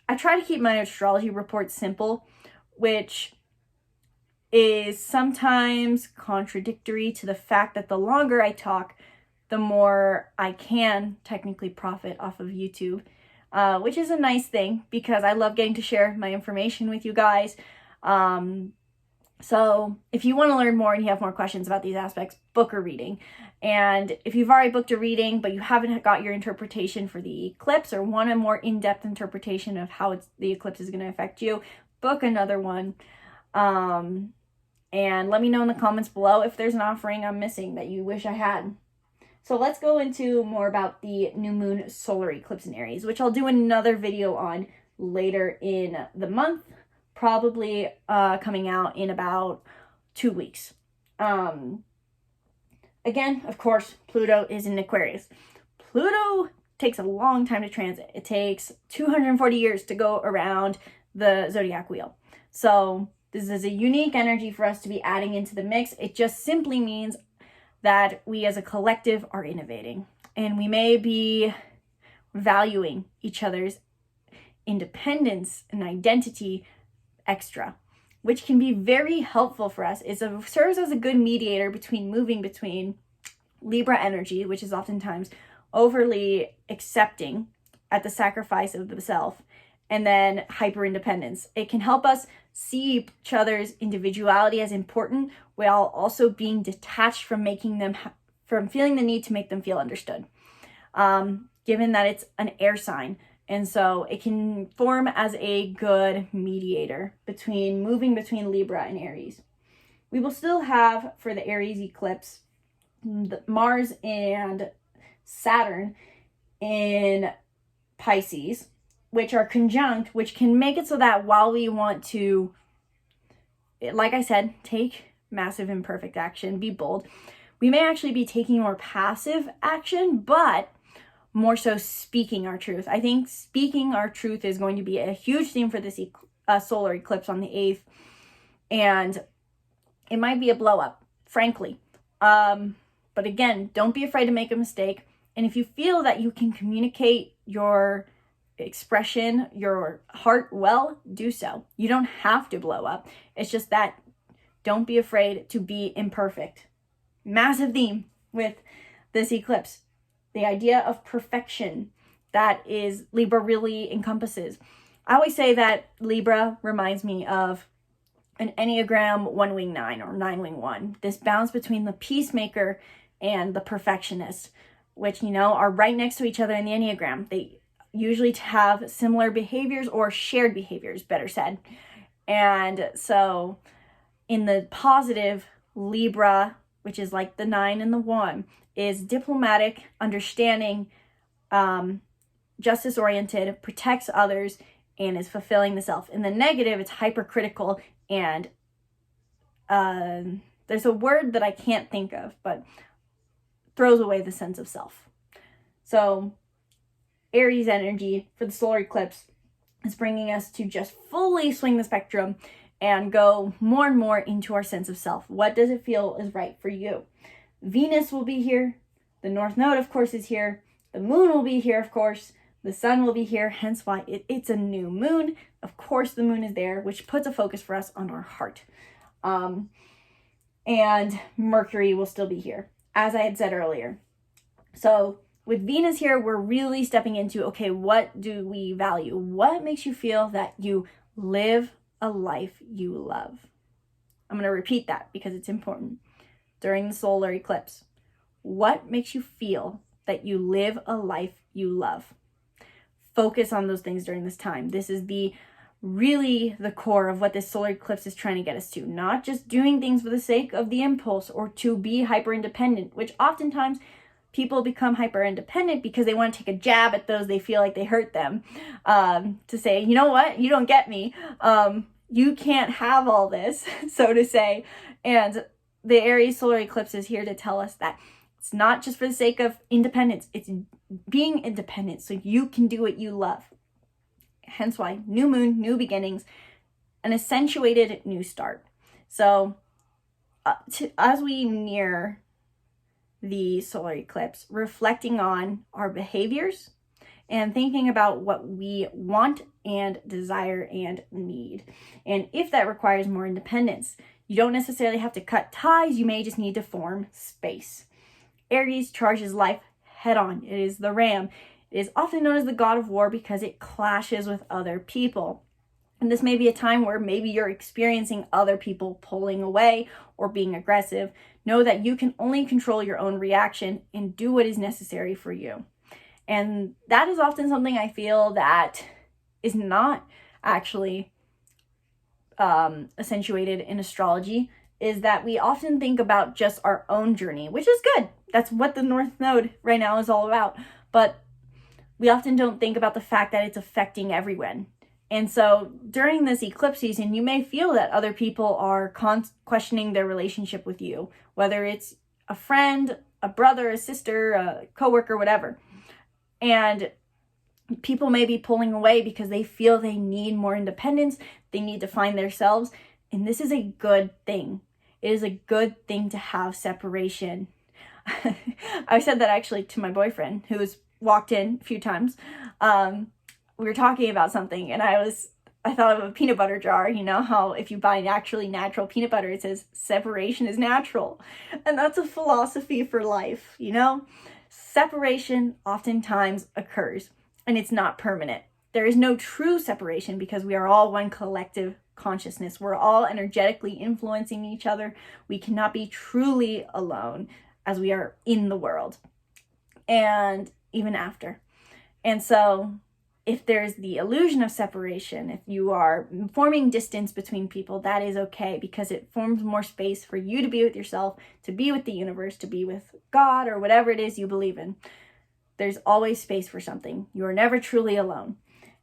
A: I try to keep my astrology reports simple, which is sometimes contradictory to the fact that the longer I talk, the more I can technically profit off of YouTube, which is a nice thing because I love getting to share my information with you guys. So if you want to learn more and you have more questions about these aspects, book a reading. And if you've already booked a reading, but you haven't got your interpretation for the eclipse or want a more in-depth interpretation of how the eclipse is going to affect you, book another one. And let me know in the comments below if there's an offering I'm missing that you wish I had. So let's go into more about the new moon solar eclipse in Aries, which I'll do another video on later in the month, probably coming out in about 2 weeks. Again, of course, Pluto is in Aquarius. Pluto takes a long time to transit. It takes 240 years to go around the zodiac wheel. So this is a unique energy for us to be adding into the mix. It just simply means that we as a collective are innovating and we may be valuing each other's independence and identity extra, which can be very helpful for us. It serves as a good mediator between moving between Libra energy, which is oftentimes overly accepting at the sacrifice of the self, and then hyper independence. It can help us see each other's individuality as important while also being detached from from feeling the need to make them feel understood. Given that it's an air sign, and so it can form as a good mediator moving between Libra and Aries. We will still have, for the Aries eclipse, Mars and Saturn in Pisces, which are conjunct, which can make it so that while we want to, like I said, take massive imperfect action, be bold, we may actually be taking more passive action, but more so speaking our truth. I think speaking our truth is going to be a huge theme for this solar eclipse on the 8th, and it might be a blow up, frankly. But again, don't be afraid to make a mistake. And if you feel that you can communicate your expression, your heart well, do so. You don't have to blow up. It's just that don't be afraid to be imperfect. Massive theme with this eclipse. The idea of perfection that is Libra really encompasses. I always say that Libra reminds me of an Enneagram 1-wing 9 or 9-wing 1. This balance between the peacemaker and the perfectionist, which, are right next to each other in the Enneagram. They usually have similar behaviors or shared behaviors, better said. And so in the positive, Libra, which is like the 9 and the 1, is diplomatic, understanding, justice-oriented, protects others, and is fulfilling the self. In the negative, it's hypercritical and there's a word that I can't think of, but throws away the sense of self. So Aries energy for the solar eclipse is bringing us to just fully swing the spectrum and go more and more into our sense of self. What does it feel is right for you? Venus will be here. The North Node, of course, is here. The moon will be here, of course. The sun will be here, hence why it's a new moon. Of course, the moon is there, which puts a focus for us on our heart. And Mercury will still be here, as I had said earlier. So with Venus here, we're really stepping into, okay, what do we value? What makes you feel that you live a life you love? I'm going to repeat that because it's important. During the solar eclipse, what makes you feel that you live a life you love? Focus on those things during this time. This is really the core of what this solar eclipse is trying to get us to. Not just doing things for the sake of the impulse or to be hyper independent, which oftentimes people become hyper independent because they want to take a jab at those they feel like they hurt them, to say, you know what, you don't get me. You can't have all this, so to say. And the Aries solar eclipse is here to tell us that it's not just for the sake of independence. It's being independent so you can do what you love. Hence why new moon, new beginnings, an accentuated new start. So as we near the solar eclipse, reflecting on our behaviors and thinking about what we want and desire and need. And if that requires more independence, you don't necessarily have to cut ties. You may just need to form space. Aries charges life head on. It is the ram. It is often known as the god of war because it clashes with other people. And this may be a time where maybe you're experiencing other people pulling away or being aggressive. Know that you can only control your own reaction and do what is necessary for you. And that is often something I feel that is not actually accentuated in astrology, is that we often think about just our own journey, which is good. That's what the North Node right now is all about. But we often don't think about the fact that it's affecting everyone. And so during this eclipse season, you may feel that other people are questioning their relationship with you, whether it's a friend, a brother, a sister, a coworker, whatever. And people may be pulling away because they feel they need more independence. They need to find themselves. And this is a good thing. It is a good thing to have separation. I said that actually to my boyfriend, who has walked in a few times. We were talking about something and I was I thought of a peanut butter jar. You know how if you buy actually natural peanut butter, it says separation is natural. And that's a philosophy for life, you know? Separation oftentimes occurs, and it's not permanent. There is no true separation because we are all one collective consciousness. We're all energetically influencing each other. We cannot be truly alone as we are in the world and even after. And so if there's the illusion of separation, if you are forming distance between people, that is okay because it forms more space for you to be with yourself, to be with the universe, to be with God or whatever it is you believe in. There's always space for something. You are never truly alone.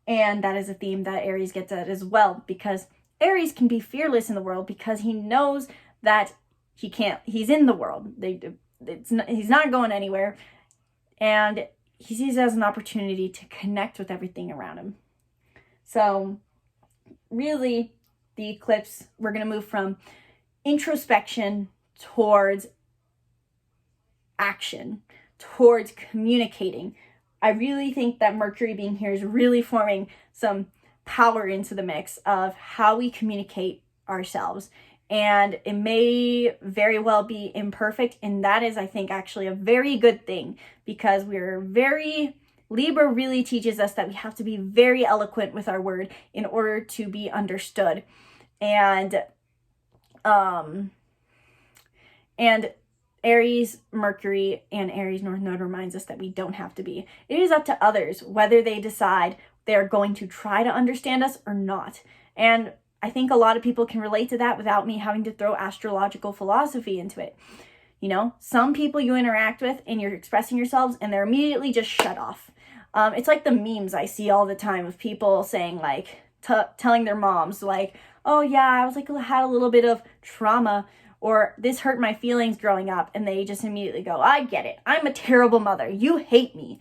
A: And that is a theme that Aries gets at as well, because Aries can be fearless in the world because he knows that he's in the world. He's not going anywhere. And he sees it as an opportunity to connect with everything around him. So really, the eclipse, we're going to move from introspection towards action, towards communicating. I really think that Mercury being here is really forming some power into the mix of how we communicate ourselves. And it may very well be imperfect. And that is, I think, actually a very good thing because Libra really teaches us that we have to be very eloquent with our word in order to be understood. And Aries, Mercury, and Aries North Node reminds us that we don't have to be. It is up to others whether they decide they're going to try to understand us or not. And I think a lot of people can relate to that without me having to throw astrological philosophy into it. You know, some people you interact with and you're expressing yourselves and they're immediately just shut off. It's like the memes I see all the time of people saying like, telling their moms like, oh yeah, I was like, had a little bit of trauma or this hurt my feelings growing up. And they just immediately go, I get it. I'm a terrible mother. You hate me.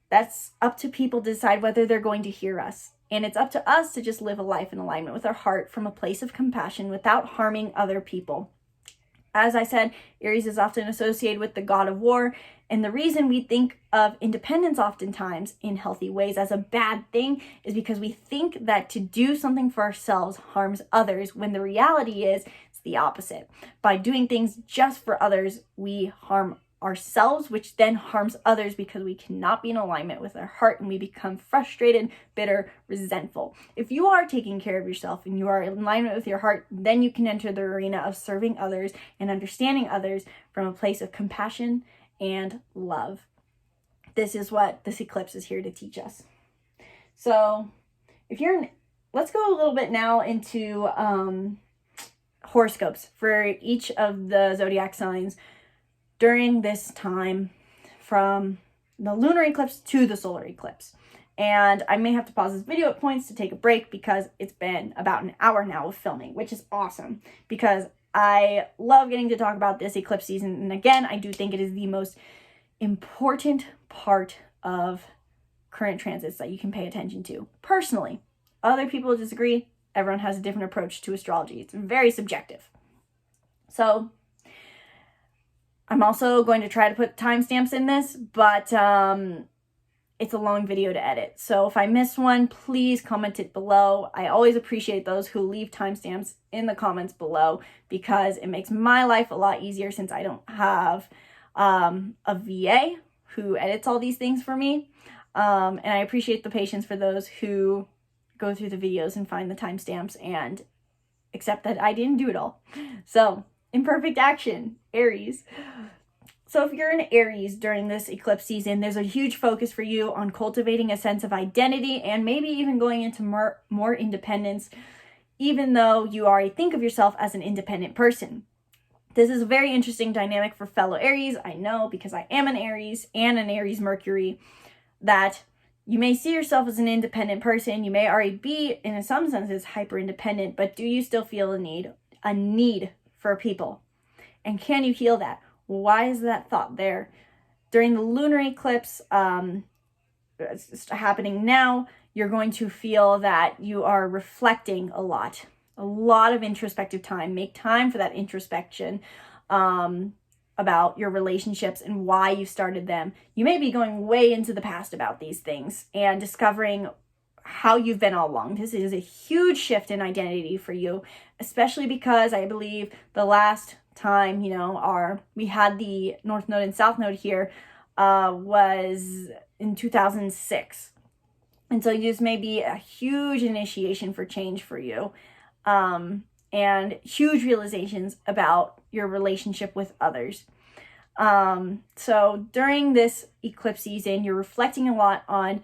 A: That's up to people to decide whether they're going to hear us. And it's up to us to just live a life in alignment with our heart from a place of compassion without harming other people. As I said, Aries is often associated with the god of war. And the reason we think of independence oftentimes in healthy ways as a bad thing is because we think that to do something for ourselves harms others, when the reality is it's the opposite. By doing things just for others, we harm ourselves, which then harms others because we cannot be in alignment with our heart and we become frustrated, bitter, resentful. If you are taking care of yourself and you are in alignment with your heart, then you can enter the arena of serving others and understanding others from a place of compassion and love. This is what this eclipse is here to teach us. So let's go a little bit now into horoscopes for each of the zodiac signs during this time from the lunar eclipse to the solar eclipse. And I may have to pause this video at points to take a break because it's been about an hour now of filming, which is awesome because I love getting to talk about this eclipse season. And again, I do think it is the most important part of current transits that you can pay attention to. Personally, other people disagree. Everyone has a different approach to astrology. It's very subjective. So I'm also going to try to put timestamps in this, but it's a long video to edit. So if I miss one, please comment it below. I always appreciate those who leave timestamps in the comments below because it makes my life a lot easier since I don't have a VA who edits all these things for me. And I appreciate the patience for those who go through the videos and find the timestamps and accept that I didn't do it all. So imperfect action, Aries. So if you're in Aries during this eclipse season, there's a huge focus for you on cultivating a sense of identity and maybe even going into more independence, even though you already think of yourself as an independent person. This is a very interesting dynamic for fellow Aries. I know because I am an Aries and an Aries Mercury that you may see yourself as an independent person. You may already be, in some senses, hyper independent, but do you still feel a need for people? And can you heal that? Why is that thought there? During the lunar eclipse, it's happening now, you're going to feel that you are reflecting a lot of introspective time. Make time for that introspection about your relationships and why you started them. You may be going way into the past about these things and discovering how you've been all along. This is a huge shift in identity for you, especially because I believe the last time, we had the North Node and South Node here was in 2006. And so this may be a huge initiation for change for you, and huge realizations about your relationship with others. So during this eclipse season, you're reflecting a lot on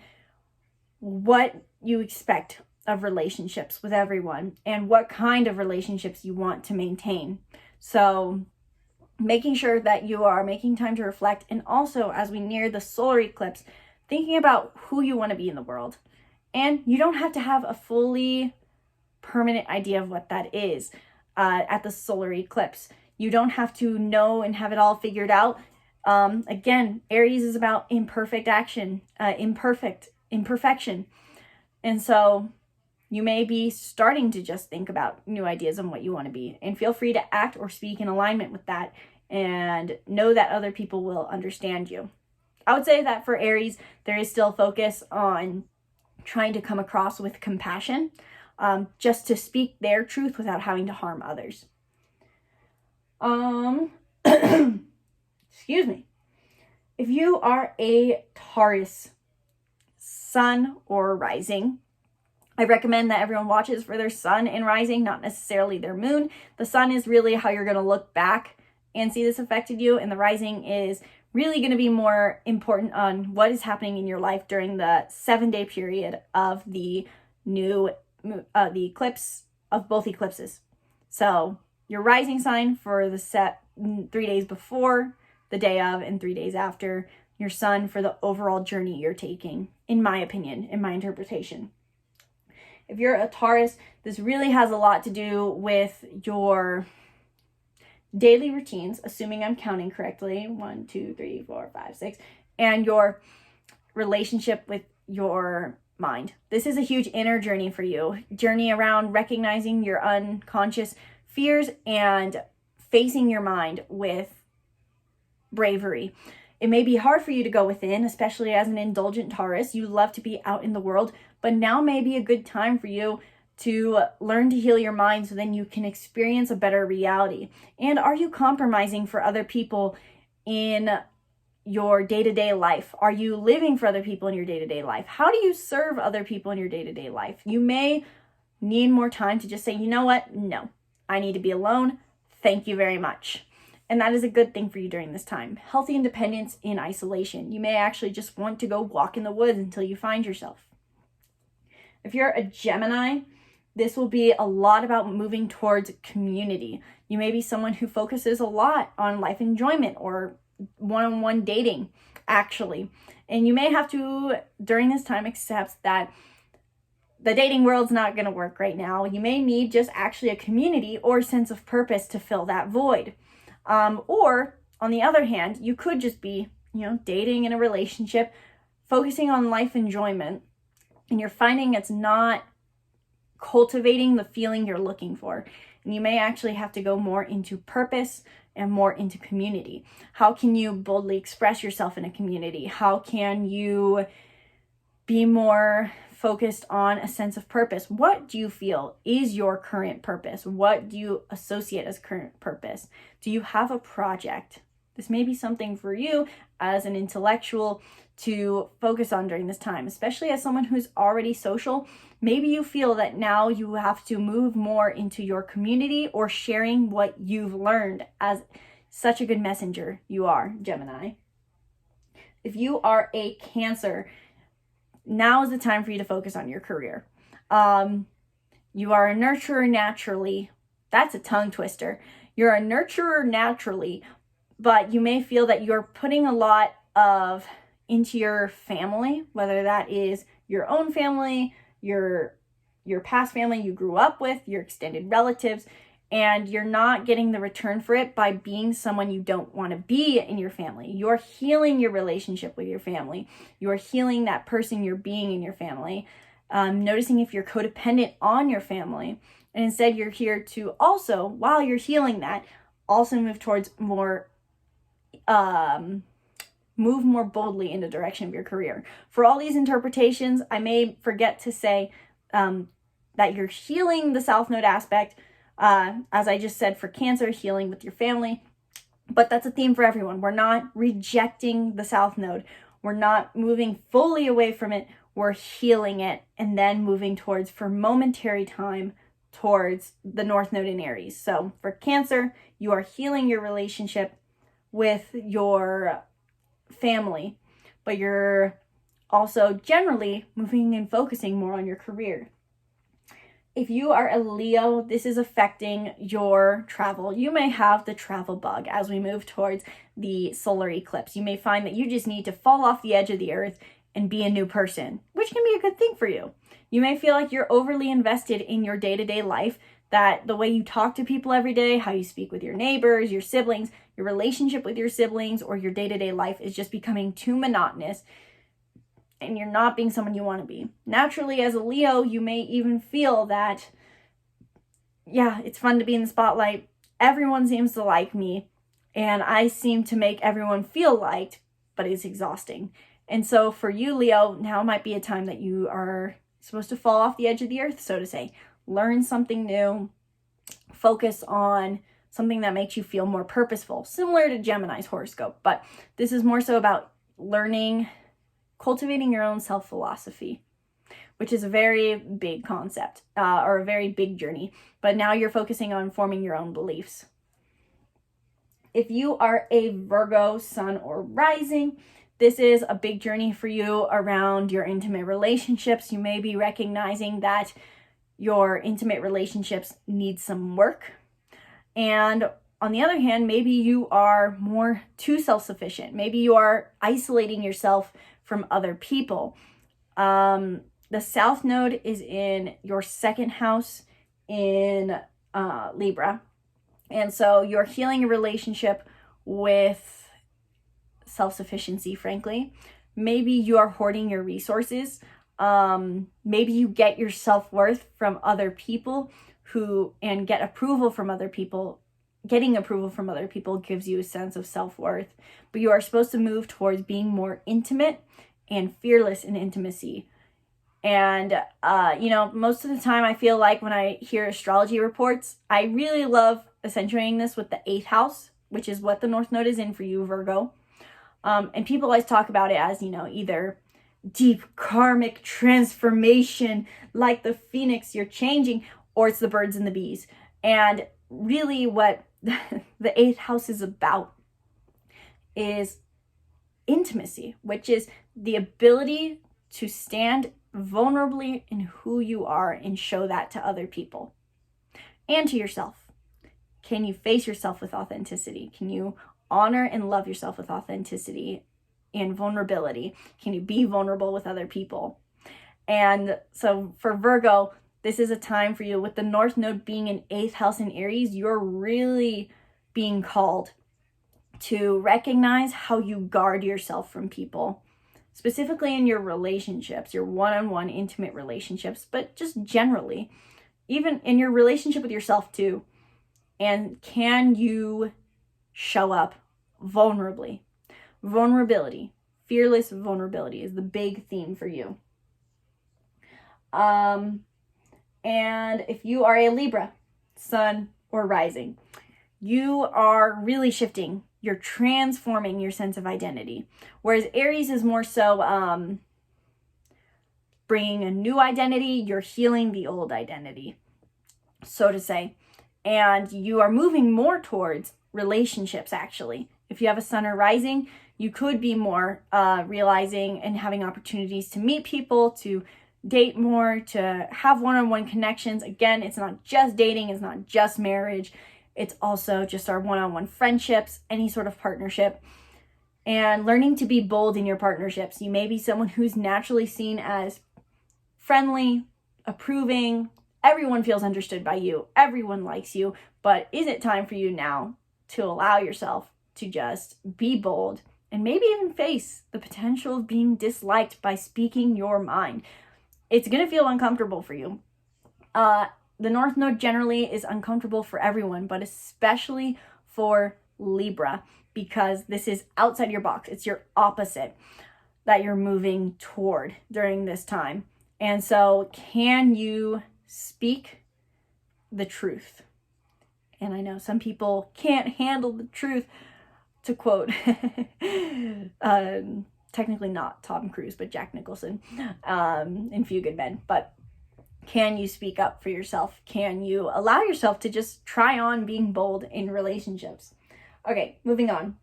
A: what you expect of relationships with everyone and what kind of relationships you want to maintain. So making sure that you are making time to reflect, and also as we near the solar eclipse, thinking about who you want to be in the world. And you don't have to have a fully permanent idea of what that is at the solar eclipse. You don't have to know and have it all figured out. Again, Aries is about imperfect action, imperfection. And so you may be starting to just think about new ideas on what you want to be, and feel free to act or speak in alignment with that, and know that other people will understand you. I would say that for Aries, there is still focus on trying to come across with compassion, just to speak their truth without having to harm others. Excuse me. If you are a Taurus sun or rising, I recommend that everyone watches for their sun and rising, not necessarily their moon. The sun is really how you're going to look back and see this affected you, and the rising is really going to be more important on what is happening in your life during the 7-day period of the the eclipse, of both eclipses. So your rising sign for the 3 days before, the day of, and 3 days after. Your sun for the overall journey you're taking, in my opinion, in my interpretation. If you're a Taurus, this really has a lot to do with your daily routines, assuming I'm counting correctly, 1, 2, 3, 4, 5, 6, and your relationship with your mind. This is a huge inner journey for you, journey around recognizing your unconscious fears and facing your mind with bravery. It may be hard for you to go within, especially as an indulgent Taurus. You love to be out in the world, but now may be a good time for you to learn to heal your mind so then you can experience a better reality. And are you compromising for other people in your day-to-day life? Are you living for other people in your day-to-day life? How do you serve other people in your day-to-day life? You may need more time to just say, you know what? No, I need to be alone. Thank you very much. And that is a good thing for you during this time. Healthy independence in isolation. You may actually just want to go walk in the woods until you find yourself. If you're a Gemini, this will be a lot about moving towards community. You may be someone who focuses a lot on life enjoyment or one-on-one dating, actually. And you may have to, during this time, accept that the dating world's not going to work right now. You may need just actually a community or sense of purpose to fill that void. Or, on the other hand, you could just be, dating in a relationship, focusing on life enjoyment, and you're finding it's not cultivating the feeling you're looking for. And you may actually have to go more into purpose and more into community. How can you boldly express yourself in a community? How can you be more focused on a sense of purpose? What do you feel is your current purpose? What do you associate as current purpose? Do you have a project? This may be something for you as an intellectual to focus on during this time, especially as someone who's already social. Maybe you feel that now you have to move more into your community or sharing what you've learned, as such a good messenger you are, Gemini. If you are a Cancer, now is the time for you to focus on your career. You are a nurturer naturally. That's a tongue twister. You're a nurturer naturally, but you may feel that you're putting a lot into your family, whether that is your own family, your past family you grew up with, your extended relatives, and you're not getting the return for it by being someone you don't want to be in your family. You're healing your relationship with your family. You're healing that person you're being in your family. Noticing if you're codependent on your family. And instead you're here to also, while you're healing that, also move towards more move more boldly in the direction of your career. For all these interpretations, I may forget to say that you're healing the South Node aspect, as I just said, for Cancer, healing with your family. But that's a theme for everyone. We're not rejecting the South Node. We're not moving fully away from it. We're healing it and then moving towards, for momentary time, towards the North Node in Aries. So for Cancer, you are healing your relationship with your family, but you're also generally moving and focusing more on your career. If you are a Leo, this is affecting your travel. You may have the travel bug as we move towards the solar eclipse. You may find that you just need to fall off the edge of the earth and be a new person, which can be a good thing for you. You may feel like you're overly invested in your day-to-day life, that the way you talk to people every day, how you speak with your neighbors, your siblings, your relationship with your siblings, or your day-to-day life is just becoming too monotonous, and you're not being someone you want to be. Naturally, as a Leo, you may even feel that, yeah, it's fun to be in the spotlight. Everyone seems to like me, and I seem to make everyone feel liked, but it's exhausting. And so for you, Leo, now might be a time that you are supposed to fall off the edge of the earth, so to say. Learn something new. Focus on something that makes you feel more purposeful, similar to Gemini's horoscope. But this is more so about learning, cultivating your own self-philosophy, which is a very big concept, or a very big journey. But now you're focusing on forming your own beliefs. If you are a Virgo sun or rising, this is a big journey for you around your intimate relationships. You may be recognizing that your intimate relationships need some work. And on the other hand, maybe you are more too self-sufficient. Maybe you are isolating yourself from other people. The South Node is in your second house in Libra. And so you're healing a relationship with self-sufficiency, frankly. Maybe you are hoarding your resources. Maybe you get your self-worth from other people and get approval from other people. Getting approval from other people gives you a sense of self-worth, but you are supposed to move towards being more intimate and fearless in intimacy. And, most of the time I feel like when I hear astrology reports, I really love accentuating this with the 8th house, which is what the North Node is in for you, Virgo. And people always talk about it as, either deep karmic transformation, like the phoenix, you're changing, or it's the birds and the bees. And really what the 8th house is about is intimacy, which is the ability to stand vulnerably in who you are and show that to other people and to yourself. Can you face yourself with authenticity? Can you honor and love yourself with authenticity and vulnerability? Can you be vulnerable with other people? And so for Virgo, this is a time for you, with the North Node being in 8th house in Aries, you're really being called to recognize how you guard yourself from people, specifically in your relationships, your one-on-one intimate relationships, but just generally, even in your relationship with yourself too. And can you show up vulnerably? Vulnerability, fearless vulnerability is the big theme for you. And if you are a Libra, sun or rising, you are really shifting. You're transforming your sense of identity. Whereas Aries is more so bringing a new identity. You're healing the old identity, so to say. And you are moving more towards relationships, actually. If you have a sun or rising, you could be more realizing and having opportunities to meet people, to date more, to have one-on-one connections. Again, it's not just dating, it's not just marriage. It's also just our one-on-one friendships, any sort of partnership, and learning to be bold in your partnerships. You may be someone who's naturally seen as friendly, approving. Everyone feels understood by you. Everyone likes you. But is it time for you now to allow yourself to just be bold and maybe even face the potential of being disliked by speaking your mind? It's going to feel uncomfortable for you. The North Node generally is uncomfortable for everyone, but especially for Libra. because this is outside your box. It's your opposite that you're moving toward during this time. And so can you speak the truth? And I know some people can't handle the truth, to quote, technically not Tom Cruise, but Jack Nicholson in Few Good Men. But can you speak up for yourself? Can you allow yourself to just try on being bold in relationships? Okay, moving on.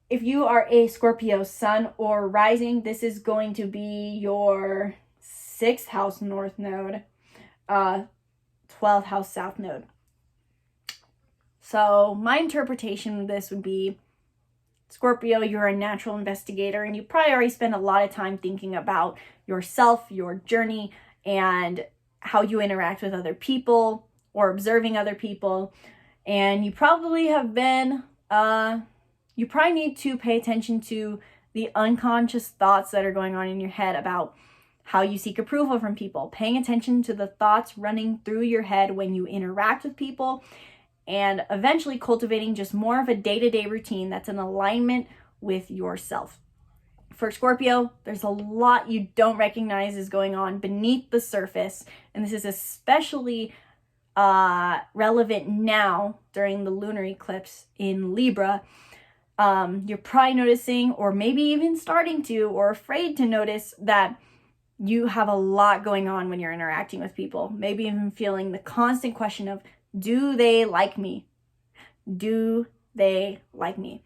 A: If you are a Scorpio sun or rising, this is going to be your 6th house north node, 12th house south node. So my interpretation of this would be, Scorpio, you're a natural investigator, and you probably already spend a lot of time thinking about yourself, your journey, and how you interact with other people or observing other people. And you probably have been, you probably need to pay attention to the unconscious thoughts that are going on in your head about how you seek approval from people, paying attention to the thoughts running through your head when you interact with people, and eventually cultivating just more of a day-to-day routine that's in alignment with yourself. For Scorpio, there's a lot you don't recognize is going on beneath the surface, and this is especially relevant now during the lunar eclipse in Libra. You're probably noticing, or maybe even starting to, or afraid to notice, that you have a lot going on when you're interacting with people. Maybe even feeling the constant question of, do they like me? Do they like me?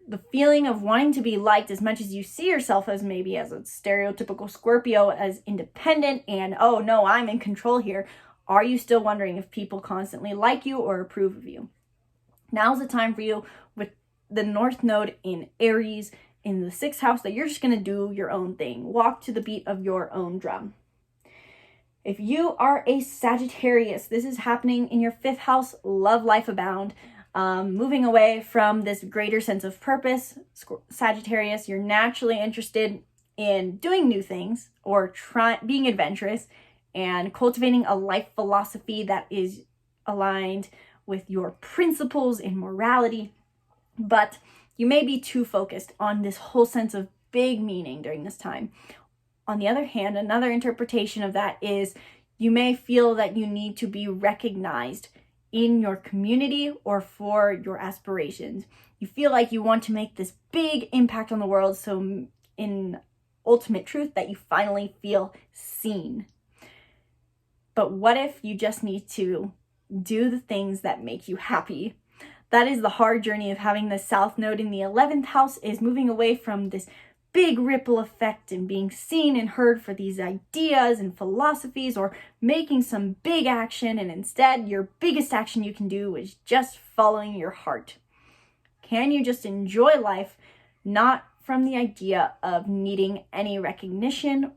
A: The feeling of wanting to be liked as much as you see yourself as maybe as a stereotypical Scorpio, as independent and, oh no, I'm in control here. Are you still wondering if people constantly like you or approve of you? Now's the time for you, with the North Node in Aries in the 6th house, that you're just going to do your own thing. Walk to the beat of your own drum. If you are a Sagittarius, this is happening in your 5th house, love life abound. Moving away from this greater sense of purpose, Sagittarius, you're naturally interested in doing new things or being adventurous and cultivating a life philosophy that is aligned with your principles and morality. But you may be too focused on this whole sense of big meaning during this time. On the other hand, another interpretation of that is you may feel that you need to be recognized in your community or for your aspirations. You feel like you want to make this big impact on the world, so in ultimate truth, that you finally feel seen. But what if you just need to do the things that make you happy? That is the hard journey of having the South Node in the 11th house, is moving away from this big ripple effect and being seen and heard for these ideas and philosophies, or making some big action, and instead your biggest action you can do is just following your heart. Can you just enjoy life, not from the idea of needing any recognition,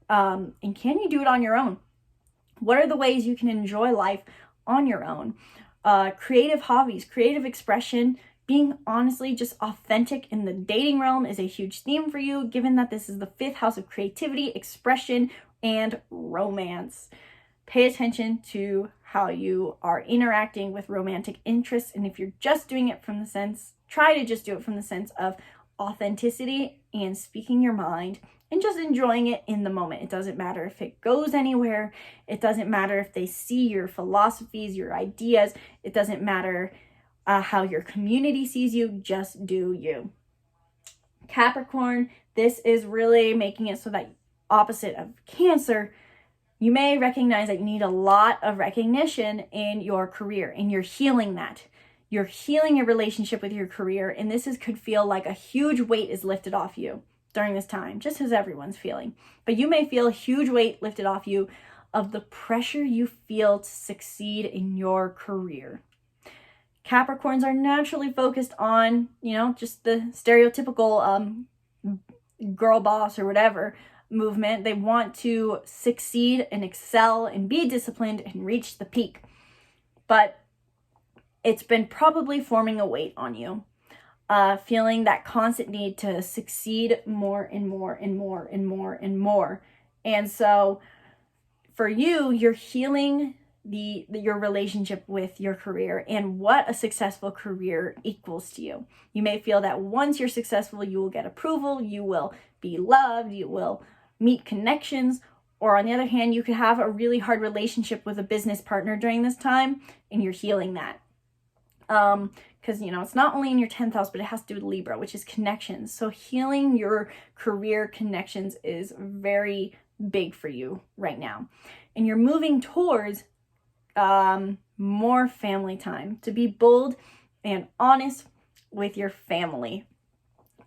A: and can you do it on your own? What are the ways you can enjoy life on your own? Creative hobbies, creative expression, being honestly just authentic in the dating realm is a huge theme for you, given that this is the 5th house of creativity, expression, and romance. Pay attention to how you are interacting with romantic interests, and if you're just doing it from the sense, try to just do it from the sense of authenticity and speaking your mind and just enjoying it in the moment. It doesn't matter if it goes anywhere. It doesn't matter if they see your philosophies, your ideas. It doesn't matter how your community sees you. Just do you. Capricorn, this is really making it so that, opposite of Cancer, you may recognize that you need a lot of recognition in your career, and you're healing that. You're healing your relationship with your career, and could feel like a huge weight is lifted off you during this time, just as everyone's feeling. But you may feel a huge weight lifted off you of the pressure you feel to succeed in your career. Capricorns are naturally focused on, just the stereotypical girl boss or whatever movement. They want to succeed and excel and be disciplined and reach the peak. But it's been probably forming a weight on you. Feeling that constant need to succeed more and more and more and more and more. And so for you, you're healing your relationship with your career and what a successful career equals to you. You may feel that once you're successful, you will get approval, you will be loved, you will meet connections, or on the other hand, you could have a really hard relationship with a business partner during this time and you're healing that. Because, it's not only in your 10th house, but it has to do with Libra, which is connections. So healing your career connections is very big for you right now. And you're moving towards more family time, to be bold and honest with your family.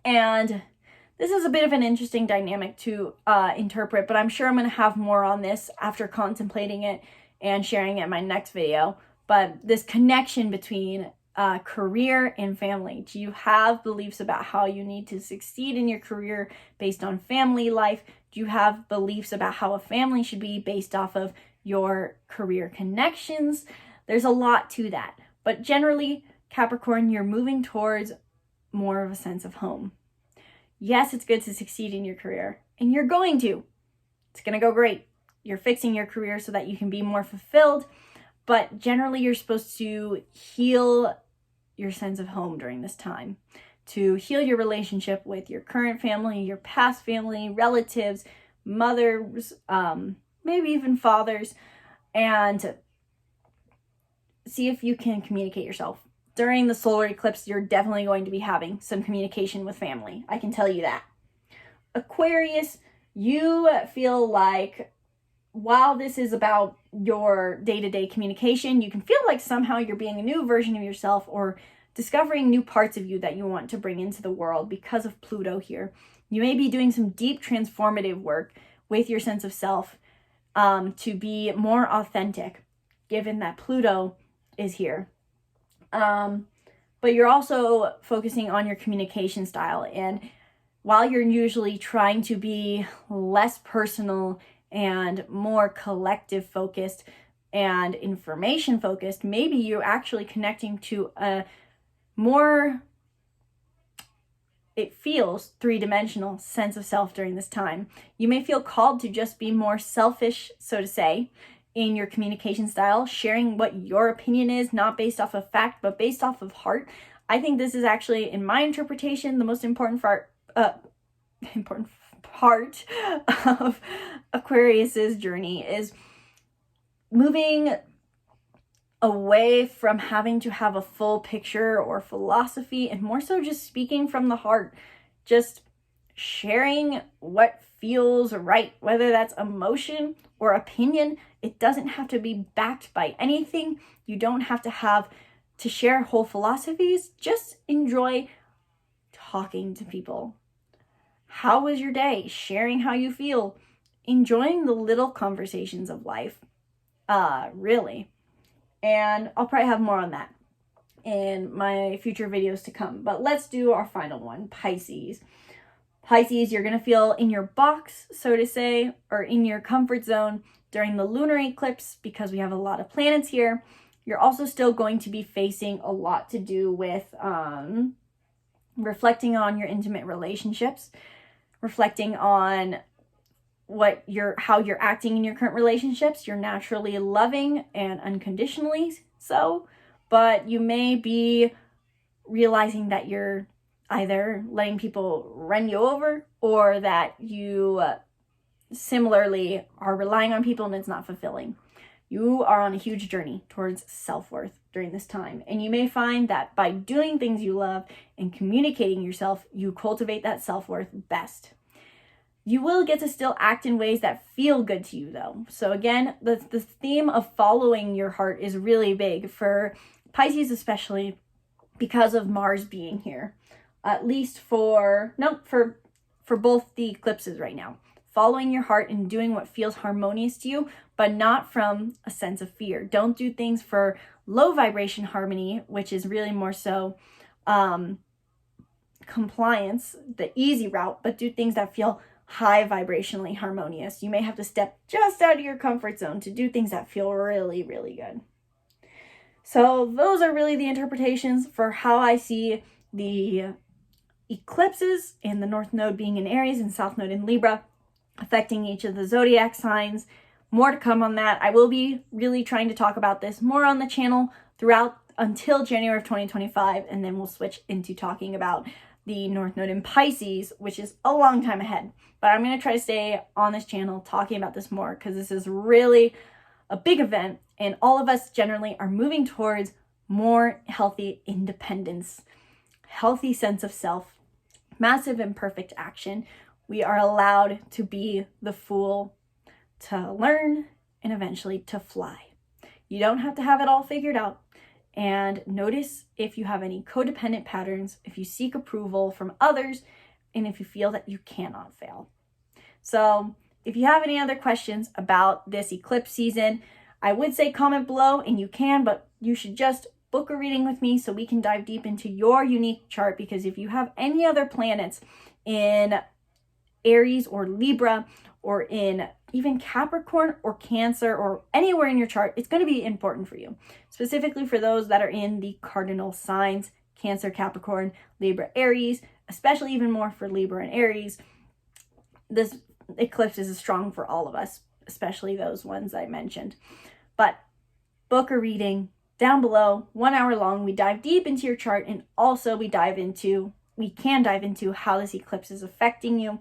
A: And this is a bit of an interesting dynamic to interpret, but I'm sure I'm going to have more on this after contemplating it and sharing it in my next video. But this connection between career and family. Do you have beliefs about how you need to succeed in your career based on family life? Do you have beliefs about how a family should be based off of your career connections? There's a lot to that. But generally, Capricorn, you're moving towards more of a sense of home. Yes, it's good to succeed in your career, and you're going to. It's going to go great. You're fixing your career so that you can be more fulfilled, but generally you're supposed to heal your sense of home during this time, to heal your relationship with your current family, your past family, relatives, mothers, maybe even fathers, and see if you can communicate yourself. During the solar eclipse, you're definitely going to be having some communication with family. I can tell you that. Aquarius, you feel like while this is about your day-to-day communication, you can feel like somehow you're being a new version of yourself or discovering new parts of you that you want to bring into the world because of Pluto here. You may be doing some deep transformative work with your sense of self to be more authentic, given that Pluto is here. But you're also focusing on your communication style. And while you're usually trying to be less personal and more collective focused and information focused, maybe you're actually connecting to a more, it feels three-dimensional sense of self during this time. You may feel called to just be more selfish, so to say, in your communication style, sharing what your opinion is, not based off of fact, but based off of heart. I think this is actually, in my interpretation, the most important part of Aquarius's journey is moving away from having to have a full picture or philosophy and more so just speaking from the heart, just sharing what feels right, whether that's emotion or opinion. It doesn't have to be backed by anything. You don't have to share whole philosophies. Just enjoy talking to people. How was your day? Sharing how you feel. Enjoying the little conversations of life. Really. And I'll probably have more on that in my future videos to come. But let's do our final one, Pisces. Pisces, you're going to feel in your box, so to say, or in your comfort zone during the lunar eclipse because we have a lot of planets here. You're also still going to be facing a lot to do with reflecting on your intimate relationships, reflecting on how you're acting in your current relationships. You're naturally loving and unconditionally so, but you may be realizing that you're either letting people run you over or that you similarly are relying on people and it's not fulfilling. You are on a huge journey towards self-worth during this time. And you may find that by doing things you love and communicating yourself, you cultivate that self-worth best. You will get to still act in ways that feel good to you though. So again, the theme of following your heart is really big for Pisces, especially because of Mars being here. At least for both the eclipses right now. Following your heart and doing what feels harmonious to you, but not from a sense of fear. Don't do things for low vibration harmony, which is really more so compliance, the easy route, but do things that feel high vibrationally harmonious. You may have to step just out of your comfort zone to do things that feel really, really good. So those are really the interpretations for how I see the eclipses and the North Node being in Aries and South Node in Libra, affecting each of the zodiac signs. more to come on that. I will be really trying to talk about this more on the channel throughout until January of 2025, and then we'll switch into talking about the North Node in Pisces, which is a long time ahead. But I'm going to try to stay on this channel talking about this more because this is really a big event, and all of us generally are moving towards more healthy independence, healthy sense of self, massive imperfect action. We are allowed to be the fool, to learn, and eventually to fly. You don't have to have it all figured out. And notice if you have any codependent patterns, if you seek approval from others, and if you feel that you cannot fail. So if you have any other questions about this eclipse season, I would say comment below, and you can, but you should just book a reading with me so we can dive deep into your unique chart, because if you have any other planets in Aries or Libra or in even Capricorn or Cancer or anywhere in your chart, it's going to be important for you. Specifically for those that are in the cardinal signs, Cancer, Capricorn, Libra, Aries, especially even more for Libra and Aries. This eclipse is strong for all of us, especially those ones I mentioned. But book a reading down below, 1 hour long. We dive deep into your chart, and also we can dive into how this eclipse is affecting you.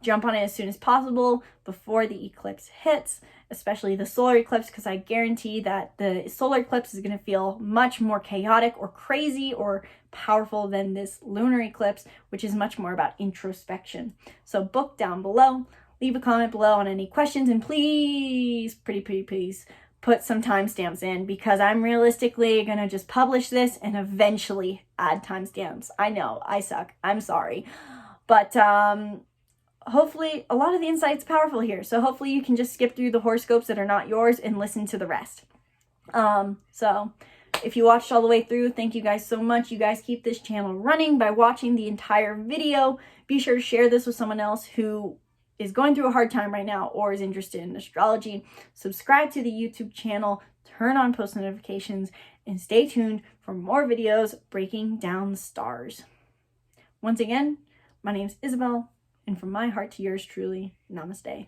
A: Jump on it as soon as possible before the eclipse hits, especially the solar eclipse, because I guarantee that the solar eclipse is going to feel much more chaotic or crazy or powerful than this lunar eclipse, which is much more about introspection. So book down below, leave a comment below on any questions, and please, please put some timestamps in, because I'm realistically going to just publish this and eventually add timestamps. I know, I suck. I'm sorry. But hopefully a lot of the insight's powerful here. So hopefully you can just skip through the horoscopes that are not yours and listen to the rest. So if you watched all the way through, thank you guys so much. You guys keep this channel running by watching the entire video. Be sure to share this with someone else who is going through a hard time right now or is interested in astrology. Subscribe to the YouTube channel, turn on post notifications, and stay tuned for more videos breaking down the stars. Once again, my name is Isabelle, and from my heart to yours truly, namaste.